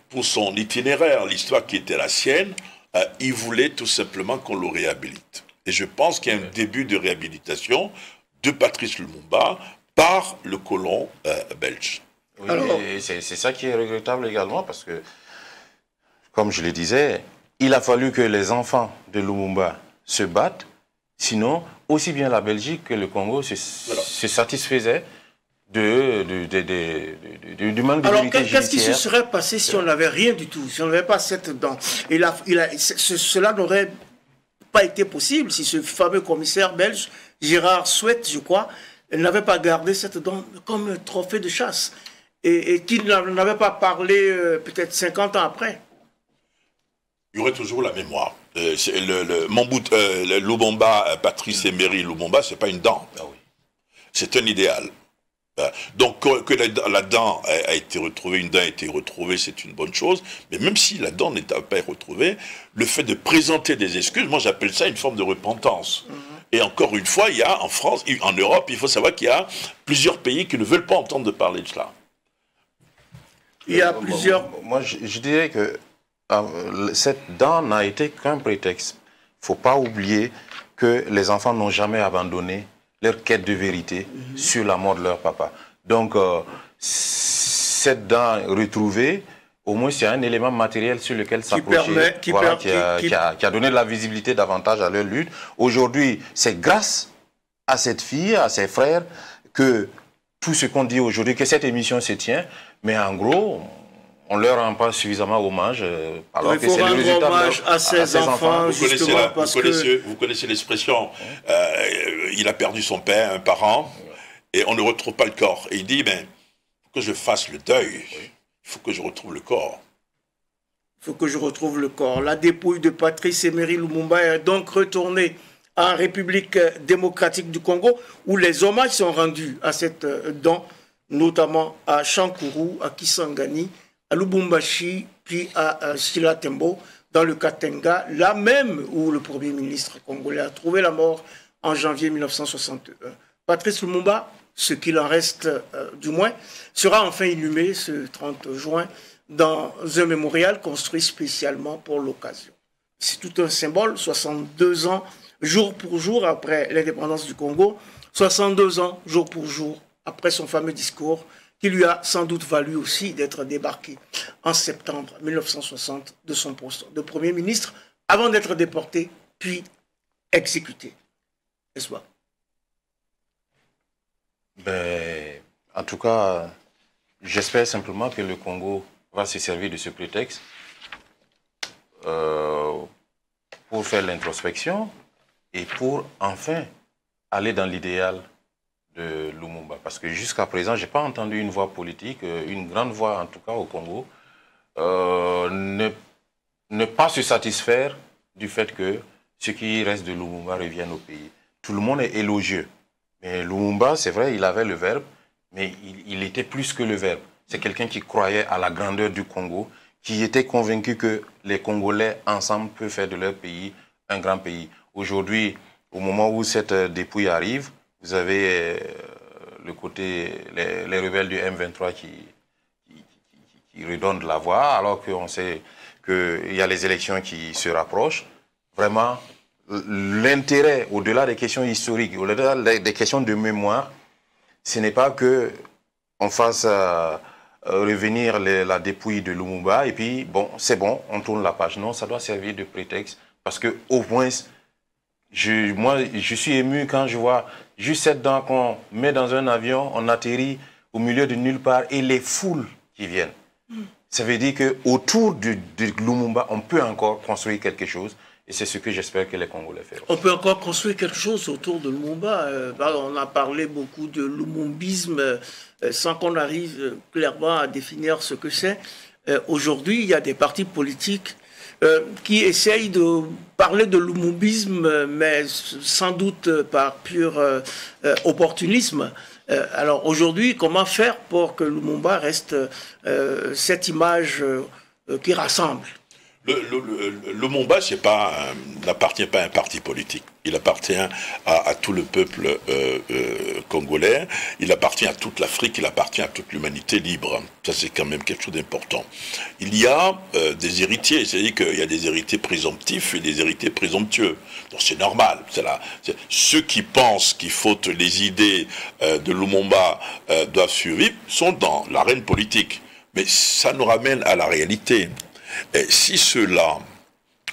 pour son itinéraire, l'histoire qui était la sienne, il voulait tout simplement qu'on le réhabilite. Et je pense qu'il y a un début de réhabilitation de Patrice Lumumba par le colon belge. Oui, c'est ça qui est regrettable également, parce que, comme je le disais, il a fallu que les enfants de Lumumba se battent. Sinon, aussi bien la Belgique que le Congo se satisfaisaient du manque de vérité judiciaire. Qu'est-ce qui se serait passé si on n'avait rien du tout, si on n'avait pas cette dent? Cela n'aurait pas été possible si ce fameux commissaire belge, Gérard Souette, je crois, n'avait pas gardé cette dent comme un trophée de chasse et qu'il n'avait pas parlé peut-être 50 ans après. Il y aurait toujours la mémoire. Lumumba, Patrice Emery Lumumba, c'est pas une dent. Ah oui. C'est un idéal. Donc que la dent a été retrouvée, une dent a été retrouvée, c'est une bonne chose. Mais même si la dent n'est pas retrouvée, le fait de présenter des excuses, moi j'appelle ça une forme de repentance. Et encore une fois, il y a en France, en Europe, il faut savoir qu'il y a plusieurs pays qui ne veulent pas entendre parler de cela. Il y a plusieurs... Moi, je dirais que cette dent n'a été qu'un prétexte. Il ne faut pas oublier que les enfants n'ont jamais abandonné leur quête de vérité sur la mort de leur papa. Donc, cette dent retrouvée, au moins c'est un élément matériel sur lequel s'approcher, qui a donné de la visibilité davantage à leur lutte. Aujourd'hui, c'est grâce à cette fille, à ses frères, que tout ce qu'on dit aujourd'hui, que cette émission se tient, mais en gros, on ne leur rend pas suffisamment hommage. Alors il faut rendre hommage à ses enfants, justement, vous connaissez l'expression, il a perdu son père, un parent, et on ne retrouve pas le corps. Et il dit, il faut que je fasse le deuil, il faut que je retrouve le corps. Il faut que je retrouve le corps. La dépouille de Patrice Emery Lumumba est donc retournée en République démocratique du Congo, où les hommages sont rendus à cette dent, notamment à Chankourou, à Kisangani, à Lubumbashi, puis à Silatembo, dans le Katenga, là même où le Premier ministre congolais a trouvé la mort en janvier 1961. Patrice Lumumba, ce qu'il en reste du moins, sera enfin inhumé ce 30 juin dans un mémorial construit spécialement pour l'occasion. C'est tout un symbole, 62 ans, jour pour jour après l'indépendance du Congo, 62 ans, jour pour jour, après son fameux discours, qui lui a sans doute valu aussi d'être débarqué en septembre 1960 de son poste de Premier ministre, avant d'être déporté, puis exécuté. N'est-ce pas? En tout cas, j'espère simplement que le Congo va se servir de ce prétexte pour faire l'introspection et pour enfin aller dans l'idéal de Lumumba. Parce que jusqu'à présent, je n'ai pas entendu une voix politique, une grande voix en tout cas au Congo, ne pas se satisfaire du fait que ce qui reste de Lumumba revienne au pays. Tout le monde est élogieux. Mais Lumumba, c'est vrai, il avait le verbe, mais il était plus que le verbe. C'est quelqu'un qui croyait à la grandeur du Congo, qui était convaincu que les Congolais, ensemble, peuvent faire de leur pays un grand pays. Aujourd'hui, au moment où cette dépouille arrive, vous avez le côté, les rebelles du M23 qui redonnent de la voix, alors qu'on sait qu'il y a les élections qui se rapprochent. Vraiment, l'intérêt, au-delà des questions historiques, au-delà des questions de mémoire, ce n'est pas qu'on fasse revenir la dépouille de Lumumba et puis, bon, c'est bon, on tourne la page. Non, ça doit servir de prétexte parce que au moins, moi, je suis ému quand je vois juste cette dent qu'on met dans un avion, on atterrit au milieu de nulle part et les foules qui viennent. Ça veut dire qu'autour de Lumumba, on peut encore construire quelque chose. Et c'est ce que j'espère que les Congolais feront. On peut encore construire quelque chose autour de Lumumba. On a parlé beaucoup de lumumbisme sans qu'on arrive clairement à définir ce que c'est. Aujourd'hui, il y a des partis politiques qui essayent de parler de lumumbisme, mais sans doute par pur opportunisme. Alors aujourd'hui, comment faire pour que Lumumba reste cette image qui rassemble? Le Lumumba n'appartient pas à un parti politique. Il appartient à tout le peuple congolais. Il appartient à toute l'Afrique. Il appartient à toute l'humanité libre. Ça, c'est quand même quelque chose d'important. Il y a des héritiers. C'est-à-dire qu'il y a des héritiers présomptifs et des héritiers présomptueux. Donc c'est normal. Ceux qui pensent qu'il faut les idées de Lumumba doivent survivre sont dans l'arène politique. Mais ça nous ramène à la réalité. Et si ceux-là,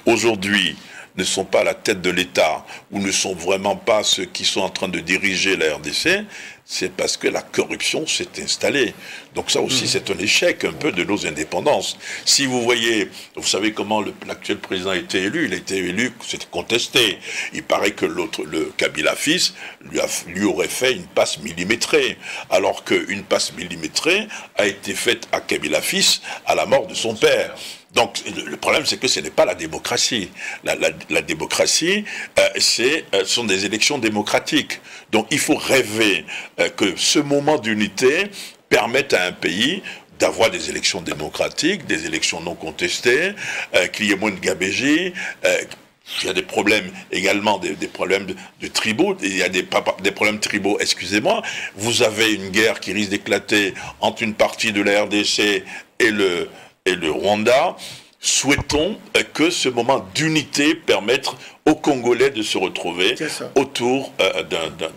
aujourd'hui, ne sont pas à la tête de l'État ou ne sont vraiment pas ceux qui sont en train de diriger la RDC, c'est parce que la corruption s'est installée. Donc ça aussi, c'est un échec un peu de nos indépendances. Si vous voyez, vous savez comment l'actuel président a été élu, il a été élu, c'était contesté. Il paraît que le Kabila fils, lui aurait fait une passe millimétrée, alors qu'une passe millimétrée a été faite à Kabila fils à la mort de son père. Donc le problème, c'est que ce n'est pas la démocratie. La démocratie, ce sont des élections démocratiques. Donc il faut rêver que ce moment d'unité permette à un pays d'avoir des élections démocratiques, des élections non contestées, qu'il y ait moins de gabégie. Il y a des problèmes également, des problèmes de tribaux. Il y a des problèmes tribaux, excusez-moi. Vous avez une guerre qui risque d'éclater entre une partie de la RDC et le Rwanda. Souhaitons que ce moment d'unité permette aux Congolais de se retrouver autour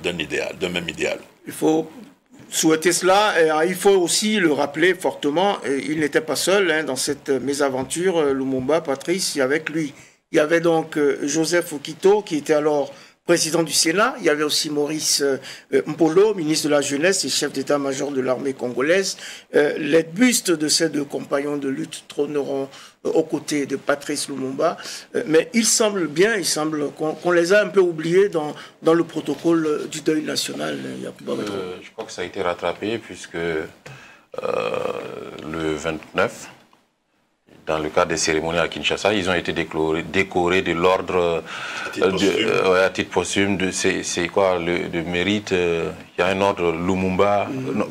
d'un idéal, d'un même idéal. Il faut souhaiter cela. Et il faut aussi le rappeler fortement, il n'était pas seul dans cette mésaventure, Lumumba, Patrice, avec lui. Il y avait donc Joseph Okito, qui était alors président du Sénat. Il y avait aussi Maurice Mpolo, ministre de la Jeunesse et chef d'état-major de l'armée congolaise. Les bustes de ces deux compagnons de lutte trôneront aux côtés de Patrice Lumumba. Mais il semble qu'on les a un peu oubliés dans le protocole du deuil national. Je crois que ça a été rattrapé puisque le 29, dans le cadre des cérémonies à Kinshasa, ils ont été décorés de l'ordre à titre posthume. C'est quoi le mérite? Il y a un ordre Lumumba,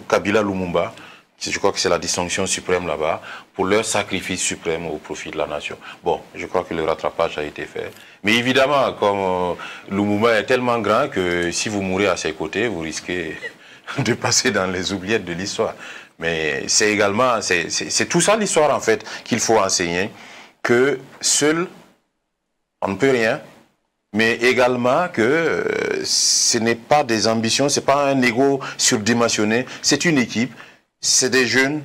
Kabila Lumumba. Je crois que c'est la distinction suprême là-bas, pour leur sacrifice suprême au profit de la nation. Bon, je crois que le rattrapage a été fait. Mais évidemment, comme Lumumba est tellement grand que si vous mourrez à ses côtés, vous risquez de passer dans les oubliettes de l'histoire. Mais c'est également, c'est tout ça l'histoire en fait qu'il faut enseigner, que seul, on ne peut rien, mais également que ce n'est pas des ambitions, ce n'est pas un ego surdimensionné, c'est une équipe. C'est des jeunes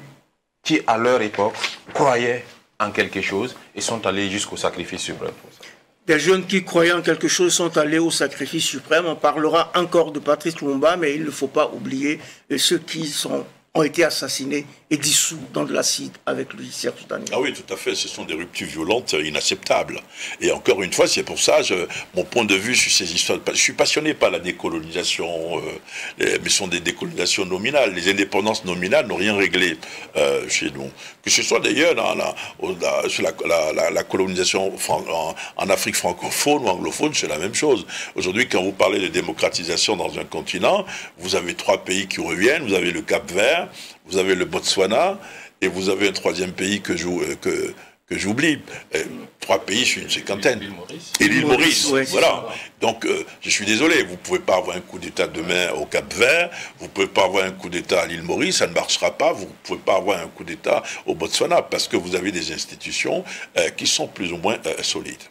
qui, à leur époque, croyaient en quelque chose et sont allés jusqu'au sacrifice suprême. Des jeunes qui croyaient en quelque chose sont allés au sacrifice suprême. On parlera encore de Patrice Lumumba, mais il ne faut pas oublier ceux qui ont été assassinés et dissous dans de l'acide avec lui, Serge Daniel. Ah oui, tout à fait. Ce sont des ruptures violentes inacceptables. Et encore une fois, c'est pour ça, mon point de vue sur ces histoires, je suis passionné par la décolonisation, mais ce sont des décolonisations nominales. Les indépendances nominales n'ont rien réglé chez nous. Que ce soit d'ailleurs sur la colonisation en Afrique francophone ou anglophone, c'est la même chose. Aujourd'hui, quand vous parlez de démocratisation dans un continent, vous avez 3 pays qui reviennent. Vous avez le Cap-Vert, vous avez le Botswana, et vous avez un 3e pays que j'oublie. 3 pays sur une cinquantaine. Et l'île Maurice. Ouais, voilà. Donc, je suis désolé, vous ne pouvez pas avoir un coup d'État demain au Cap-Vert, vous ne pouvez pas avoir un coup d'État à l'île Maurice, ça ne marchera pas, vous ne pouvez pas avoir un coup d'État au Botswana, parce que vous avez des institutions qui sont plus ou moins solides.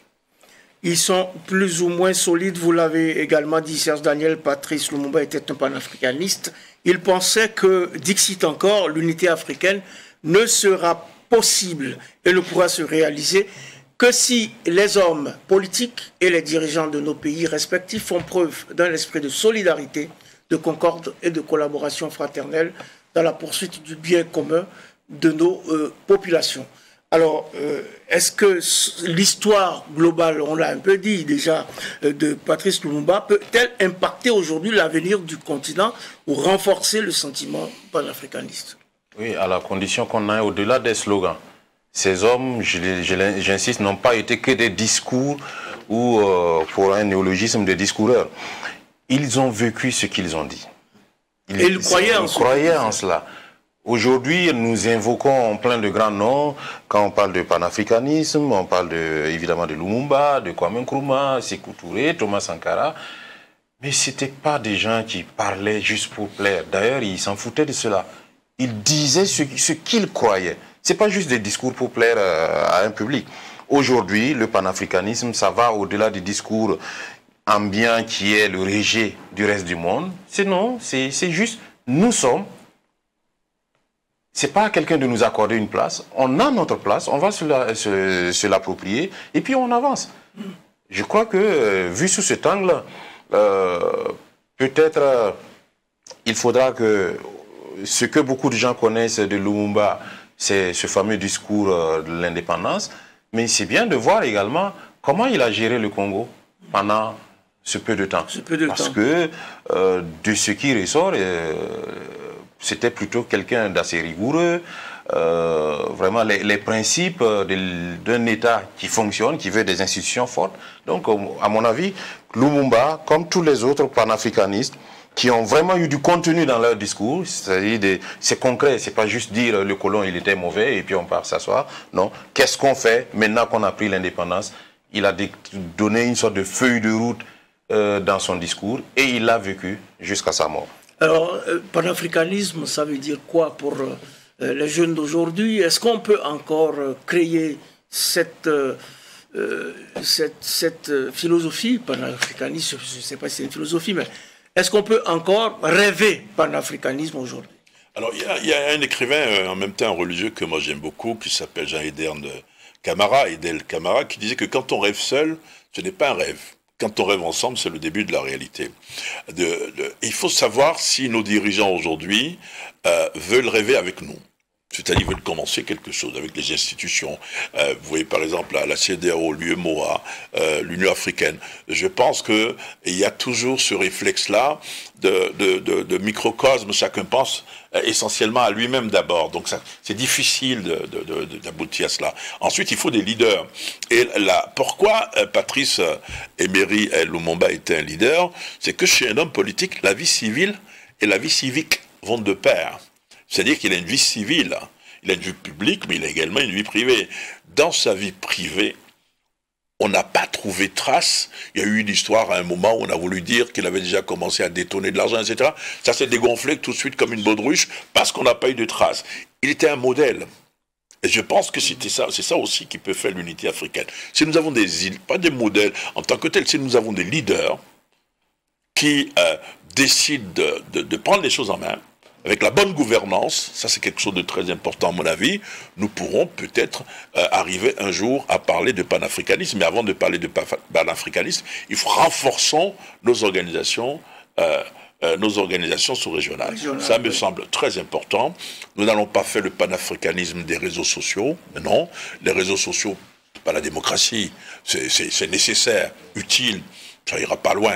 Ils sont plus ou moins solides, vous l'avez également dit, Serge Daniel. Patrice Lumumba était un panafricaniste. Il pensait que, dixit encore, l'unité africaine ne sera possible et ne pourra se réaliser que si les hommes politiques et les dirigeants de nos pays respectifs font preuve d'un esprit de solidarité, de concorde et de collaboration fraternelle dans la poursuite du bien commun de nos populations. Alors, est-ce que l'histoire globale, on l'a un peu dit déjà, de Patrice Lumumba, peut-elle impacter aujourd'hui l'avenir du continent ou renforcer le sentiment panafricaniste? Oui, à la condition qu'on aille au-delà des slogans. Ces hommes, j'insiste, n'ont pas été que des discours ou, pour un néologisme, des discoureurs. Ils ont vécu ce qu'ils ont dit. Ils croyaient en cela. Aujourd'hui, nous invoquons plein de grands noms. Quand on parle de panafricanisme, on parle évidemment de Lumumba, de Kwame Nkrumah, Sékou Touré, Thomas Sankara. Mais ce n'étaient pas des gens qui parlaient juste pour plaire. D'ailleurs, ils s'en foutaient de cela. Ils disaient ce qu'ils croyaient. Ce n'est pas juste des discours pour plaire à un public. Aujourd'hui, le panafricanisme, ça va au-delà du discours ambiant qui est le rejet du reste du monde. C'est juste, nous sommes. Ce n'est pas à quelqu'un de nous accorder une place. On a notre place, on va se l'approprier et puis on avance. Je crois que, vu sous cet angle, peut-être il faudra que ce que beaucoup de gens connaissent de Lumumba, c'est ce fameux discours de l'indépendance, mais c'est bien de voir également comment il a géré le Congo pendant ce peu de temps. Parce que de ce qui ressort, c'était plutôt quelqu'un d'assez rigoureux. Vraiment, les principes d'un État qui fonctionne, qui veut des institutions fortes. Donc, à mon avis, Lumumba, comme tous les autres panafricanistes, qui ont vraiment eu du contenu dans leur discours, c'est-à-dire c'est concret, c'est pas juste dire le colon il était mauvais et puis on part s'asseoir. Non, qu'est-ce qu'on fait maintenant qu'on a pris l'indépendance? Il a donné une sorte de feuille de route dans son discours et il l'a vécu jusqu'à sa mort. Alors, panafricanisme, ça veut dire quoi pour les jeunes d'aujourd'hui? Est-ce qu'on peut encore créer cette philosophie panafricaniste? Je ne sais pas si c'est une philosophie, mais est-ce qu'on peut encore rêver panafricanisme aujourd'hui? Alors, il y a un écrivain, en même temps un religieux que moi j'aime beaucoup, qui s'appelle Jean Edel Camara, qui disait que quand on rêve seul, ce n'est pas un rêve. quand on rêve ensemble, c'est le début de la réalité. Il faut savoir si nos dirigeants aujourd'hui veulent rêver avec nous. C'est-à-dire veulent commencer quelque chose avec les institutions. Vous voyez par exemple la CEDEAO, l'UEMOA, l'Union africaine. Je pense qu'il y a toujours ce réflexe-là de microcosme. Chacun pense essentiellement à lui-même d'abord. Donc c'est difficile d'aboutir à cela. Ensuite, il faut des leaders. Et là, pourquoi Patrice Emery Lumumba était un leader? C'est que chez un homme politique, la vie civile et la vie civique vont de pair. C'est-à-dire qu'il a une vie civile, il a une vie publique, mais il a également une vie privée. Dans sa vie privée, on n'a pas trouvé trace. Il y a eu une histoire à un moment où on a voulu dire qu'il avait déjà commencé à détourner de l'argent, etc. Ça s'est dégonflé tout de suite comme une baudruche parce qu'on n'a pas eu de trace. Il était un modèle. Et je pense que c'est ça aussi qui peut faire l'unité africaine. Si nous avons pas des modèles en tant que tels, si nous avons des leaders qui décident de prendre les choses en main, avec la bonne gouvernance, ça c'est quelque chose de très important à mon avis, nous pourrons peut-être arriver un jour à parler de panafricanisme. Mais avant de parler de panafricanisme, il faut renforcer nos organisations sous-régionales. Ça me semble très important. Nous n'allons pas faire le panafricanisme des réseaux sociaux. Non, les réseaux sociaux, c'est pas la démocratie. C'est nécessaire, utile, ça ira pas loin.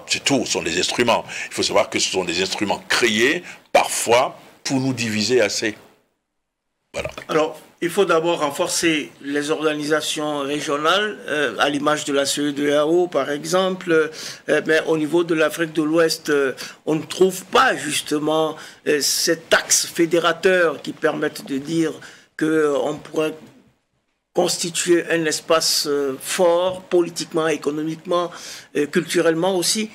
C'est tout, ce sont des instruments. Il faut savoir que ce sont des instruments créés, parfois, pour nous diviser assez. Voilà. Alors, il faut d'abord renforcer les organisations régionales, à l'image de la CEDEAO, par exemple. Mais au niveau de l'Afrique de l'Ouest, on ne trouve pas, justement, cet axe fédérateur qui permette de dire qu'on pourrait constituer un espace fort, politiquement, économiquement, culturellement aussi.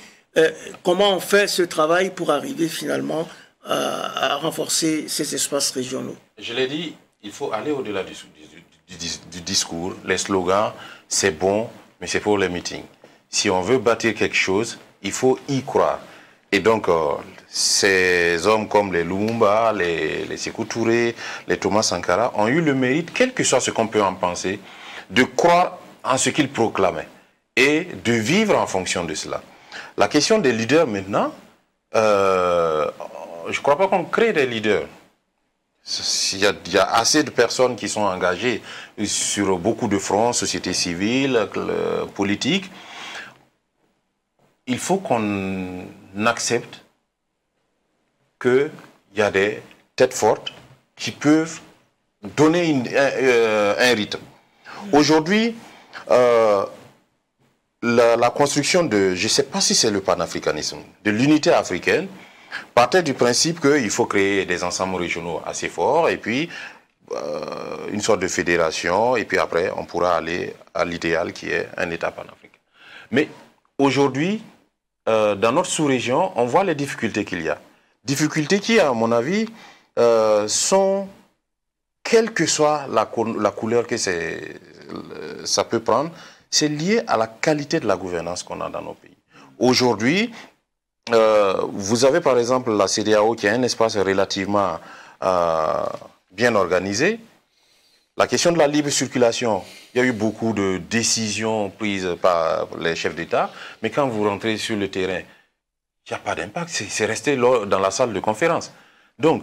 Comment on fait ce travail pour arriver finalement à renforcer ces espaces régionaux? Je l'ai dit, il faut aller au-delà du discours. Les slogans, c'est bon, mais c'est pour les meetings. Si on veut bâtir quelque chose, il faut y croire. Et donc, ces hommes comme les Lumumba, les Sékou Touré, les Thomas Sankara ont eu le mérite, quel que soit ce qu'on peut en penser, de croire en ce qu'ils proclamaient et de vivre en fonction de cela. La question des leaders maintenant, je ne crois pas qu'on crée des leaders. Il y a assez de personnes qui sont engagées sur beaucoup de fronts, société civile, politique. Il faut qu'on accepte qu'il y a des têtes fortes qui peuvent donner un rythme. Aujourd'hui, la construction de, je ne sais pas si c'est le panafricanisme, de l'unité africaine, partait du principe qu'il faut créer des ensembles régionaux assez forts et puis une sorte de fédération et puis après on pourra aller à l'idéal qui est un État panafricain. Mais aujourd'hui, dans notre sous-région, on voit les difficultés qu'il y a. Difficultés qui, à mon avis, sont, quelle que soit la couleur que ça peut prendre, c'est lié à la qualité de la gouvernance qu'on a dans nos pays. Aujourd'hui, vous avez par exemple la CEDEAO qui est un espace relativement bien organisé. La question de la libre circulation, il y a eu beaucoup de décisions prises par les chefs d'État, mais quand vous rentrez sur le terrain, il n'y a pas d'impact, c'est resté dans la salle de conférence. Donc,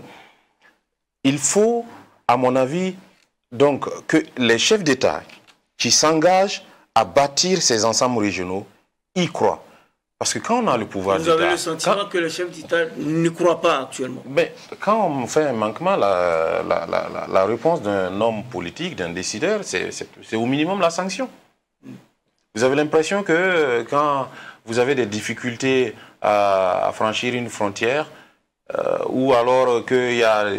il faut, à mon avis, donc, que les chefs d'État qui s'engagent à bâtir ces ensembles régionaux y croient. Parce que quand on a le pouvoir d'État... Vous avez le sentiment que les chefs d'État ne croient pas actuellement? Mais quand on fait un manquement, la réponse d'un homme politique, d'un décideur, c'est au minimum la sanction. Vous avez l'impression que quand vous avez des difficultés à franchir une frontière, ou alors qu'il y a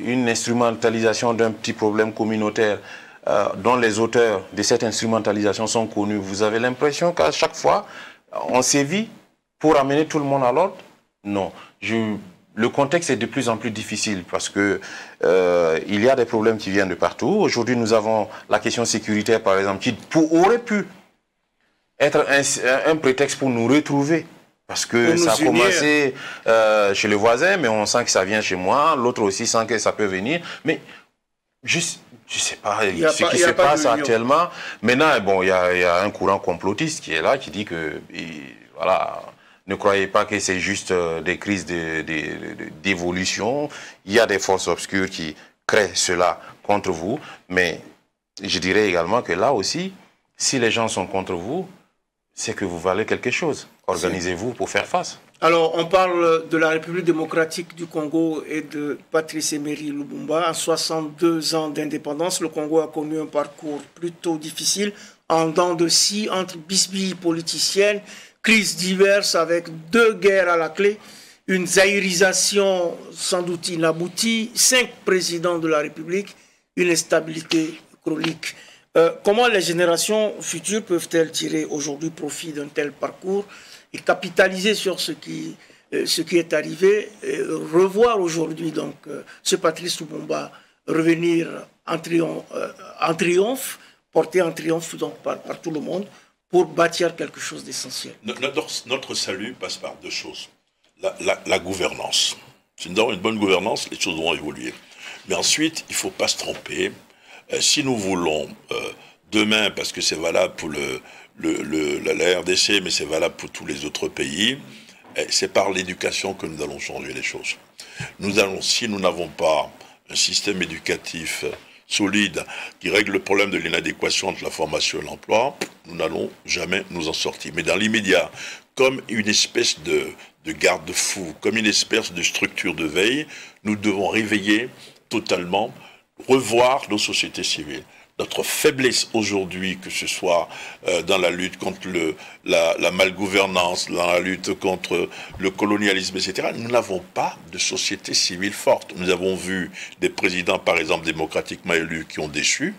une instrumentalisation d'un petit problème communautaire dont les auteurs de cette instrumentalisation sont connus, vous avez l'impression qu'à chaque fois, on sévit pour amener tout le monde à l'ordre? Non. Le contexte est de plus en plus difficile parce que il y a des problèmes qui viennent de partout. Aujourd'hui, nous avons la question sécuritaire, par exemple, qui aurait pu être un prétexte pour nous retrouver. Parce que ça a commencé chez le voisin, mais on sent que ça vient chez moi. L'autre aussi sent que ça peut venir. Mais Je ne sais pas ce qui se passe actuellement. Maintenant, bon, il y a un courant complotiste qui est là, qui dit que, voilà, ne croyez pas que c'est juste des crises d'évolution. Il y a des forces obscures qui créent cela contre vous. Mais je dirais également que là aussi, si les gens sont contre vous, c'est que vous valez quelque chose. Organisez-vous pour faire face. Alors, on parle de la République démocratique du Congo et de Patrice Emery Lumumba. En 62 ans d'indépendance, le Congo a connu un parcours plutôt difficile, en dents de scie, entre bisbilles politiciennes, crises diverses avec 2 guerres à la clé, une zaïrisation sans doute inaboutie, 5 présidents de la République, une instabilité chronique. Comment les générations futures peuvent-elles tirer aujourd'hui profit d'un tel parcours et capitaliser sur ce qui est arrivé, et revoir aujourd'hui donc ce Patrice Lumumba revenir en triomphe, porté en triomphe donc par tout le monde, pour bâtir quelque chose d'essentiel. Notre salut passe par 2 choses. La gouvernance. Si nous avons une bonne gouvernance, les choses vont évoluer. Mais ensuite, il ne faut pas se tromper. Si nous voulons demain, parce que c'est valable pour la RDC, mais c'est valable pour tous les autres pays, c'est par l'éducation que nous allons changer les choses. Si nous n'avons pas un système éducatif solide qui règle le problème de l'inadéquation entre la formation et l'emploi, nous n'allons jamais nous en sortir. Mais dans l'immédiat, comme une espèce de garde-fou, comme une espèce de structure de veille, nous devons réveiller totalement, revoir nos sociétés civiles. Notre faiblesse aujourd'hui, que ce soit dans la lutte contre la malgouvernance, dans la lutte contre le colonialisme, etc., nous n'avons pas de société civile forte. Nous avons vu des présidents, par exemple, démocratiquement élus qui ont déchu,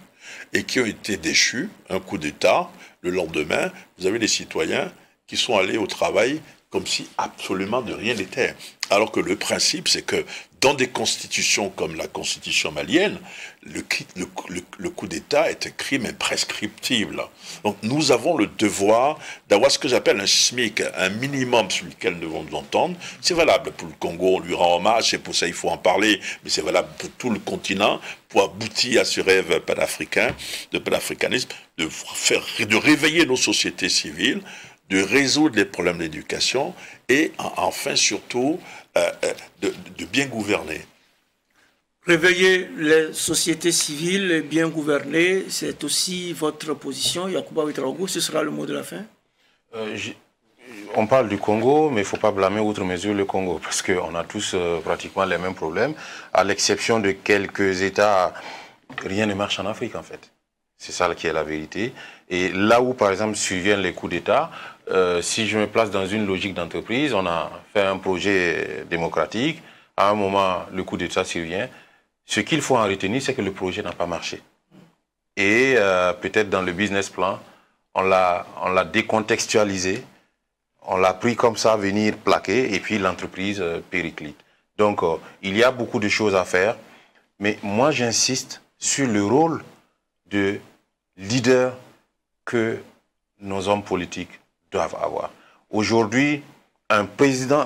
et qui ont été déchus, un coup d'État, le lendemain, vous avez des citoyens qui sont allés au travail comme si absolument de rien n'était. Alors que le principe, c'est que dans des constitutions comme la constitution malienne, le coup d'État est un crime imprescriptible. Donc nous avons le devoir d'avoir ce que j'appelle un SMIC, un minimum sur lequel nous devons nous entendre. C'est valable pour le Congo, on lui rend hommage, c'est pour ça qu'il faut en parler, mais c'est valable pour tout le continent, pour aboutir à ce rêve panafricain, de panafricanisme, de réveiller nos sociétés civiles, de résoudre les problèmes d'éducation et enfin surtout de bien gouverner. Réveiller les sociétés civiles et bien gouverner, c'est aussi votre position. Yacouba Ouedraogo, ce sera le mot de la fin. On parle du Congo, mais il ne faut pas blâmer outre mesure le Congo, parce qu'on a tous pratiquement les mêmes problèmes. À l'exception de quelques États, rien ne marche en Afrique en fait. C'est ça qui est la vérité. Et là où, par exemple, surviennent les coups d'État, si je me place dans une logique d'entreprise, on a fait un projet démocratique, à un moment, le coup d'État survient. Ce qu'il faut en retenir, c'est que le projet n'a pas marché. Et peut-être dans le business plan, on l'a décontextualisé, on l'a pris comme ça, venir plaquer, et puis l'entreprise périclite. Donc, il y a beaucoup de choses à faire, mais moi, j'insiste sur le rôle de leader que nos hommes politiques doivent avoir. Aujourd'hui, un président,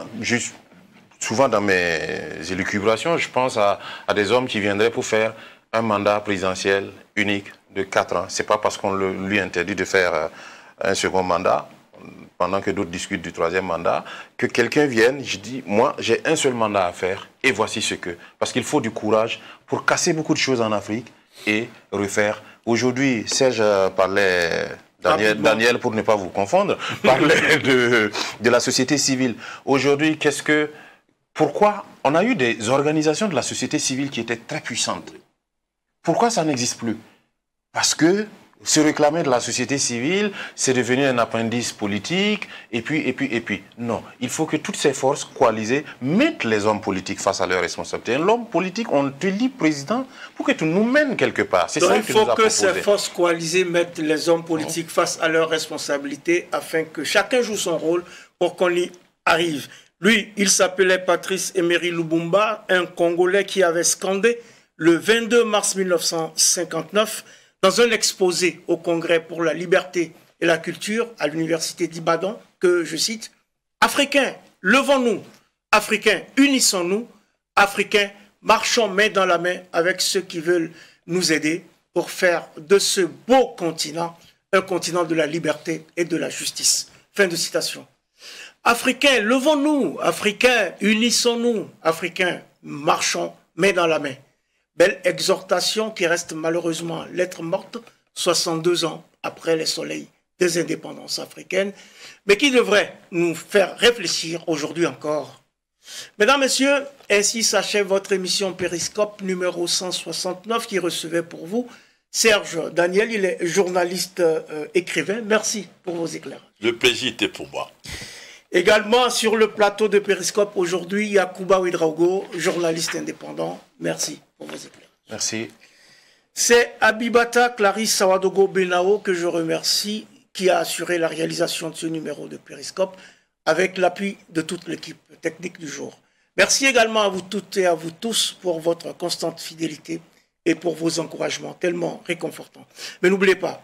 souvent dans mes élucubrations, je pense à des hommes qui viendraient pour faire un mandat présidentiel unique de 4 ans. Ce n'est pas parce qu'on lui interdit de faire un second mandat, pendant que d'autres discutent du 3e mandat, que quelqu'un vienne, je dis, moi, j'ai un seul mandat à faire, et voici ce que. Parce qu'il faut du courage pour casser beaucoup de choses en Afrique et refaire. Aujourd'hui, Serge parlait, Daniel, pour ne pas vous confondre, parlait de la société civile. Aujourd'hui, pourquoi on a eu des organisations de la société civile qui étaient très puissantes? Pourquoi ça n'existe plus? Parce que se réclamer de la société civile, c'est devenu un appendice politique, et puis. Non, il faut que toutes ces forces coalisées mettent les hommes politiques face à leurs responsabilités. L'homme politique, on te dit président pour que tu nous mènes quelque part. C'est ça il faut que ces forces coalisées mettent les hommes politiques face à leurs responsabilités afin que chacun joue son rôle pour qu'on y arrive. Lui, il s'appelait Patrice Emery Lumumba, un Congolais qui avait scandé le 22 mars 1959 dans un exposé au Congrès pour la liberté et la culture à l'université d'Ibadan, que je cite, « Africains, levons-nous, Africains, unissons-nous, Africains, marchons main dans la main avec ceux qui veulent nous aider pour faire de ce beau continent un continent de la liberté et de la justice. Fin de citation. Africains, levons-nous. Africains, unissons-nous. Africains, marchons main dans la main. Belle exhortation qui reste malheureusement lettre morte, 62 ans après les soleils des indépendances africaines, mais qui devrait nous faire réfléchir aujourd'hui encore. Mesdames, Messieurs, ainsi s'achève votre émission Périscope numéro 169 qui recevait pour vous Serge Daniel, il est journaliste écrivain. Merci pour vos éclairages. Le plaisir était pour moi. Également sur le plateau de Périscope aujourd'hui, Yacouba Ouedraogo, journaliste indépendant. Merci pour vos éclairages. Merci. C'est Abibata Clarisse Sawadogo Benao que je remercie, qui a assuré la réalisation de ce numéro de Périscope avec l'appui de toute l'équipe technique du jour. Merci également à vous toutes et à vous tous pour votre constante fidélité et pour vos encouragements tellement réconfortants. Mais n'oubliez pas,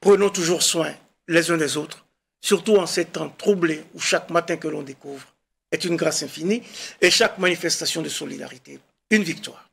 prenons toujours soin les uns des autres, surtout en ces temps troublés où chaque matin que l'on découvre est une grâce infinie et chaque manifestation de solidarité, une victoire.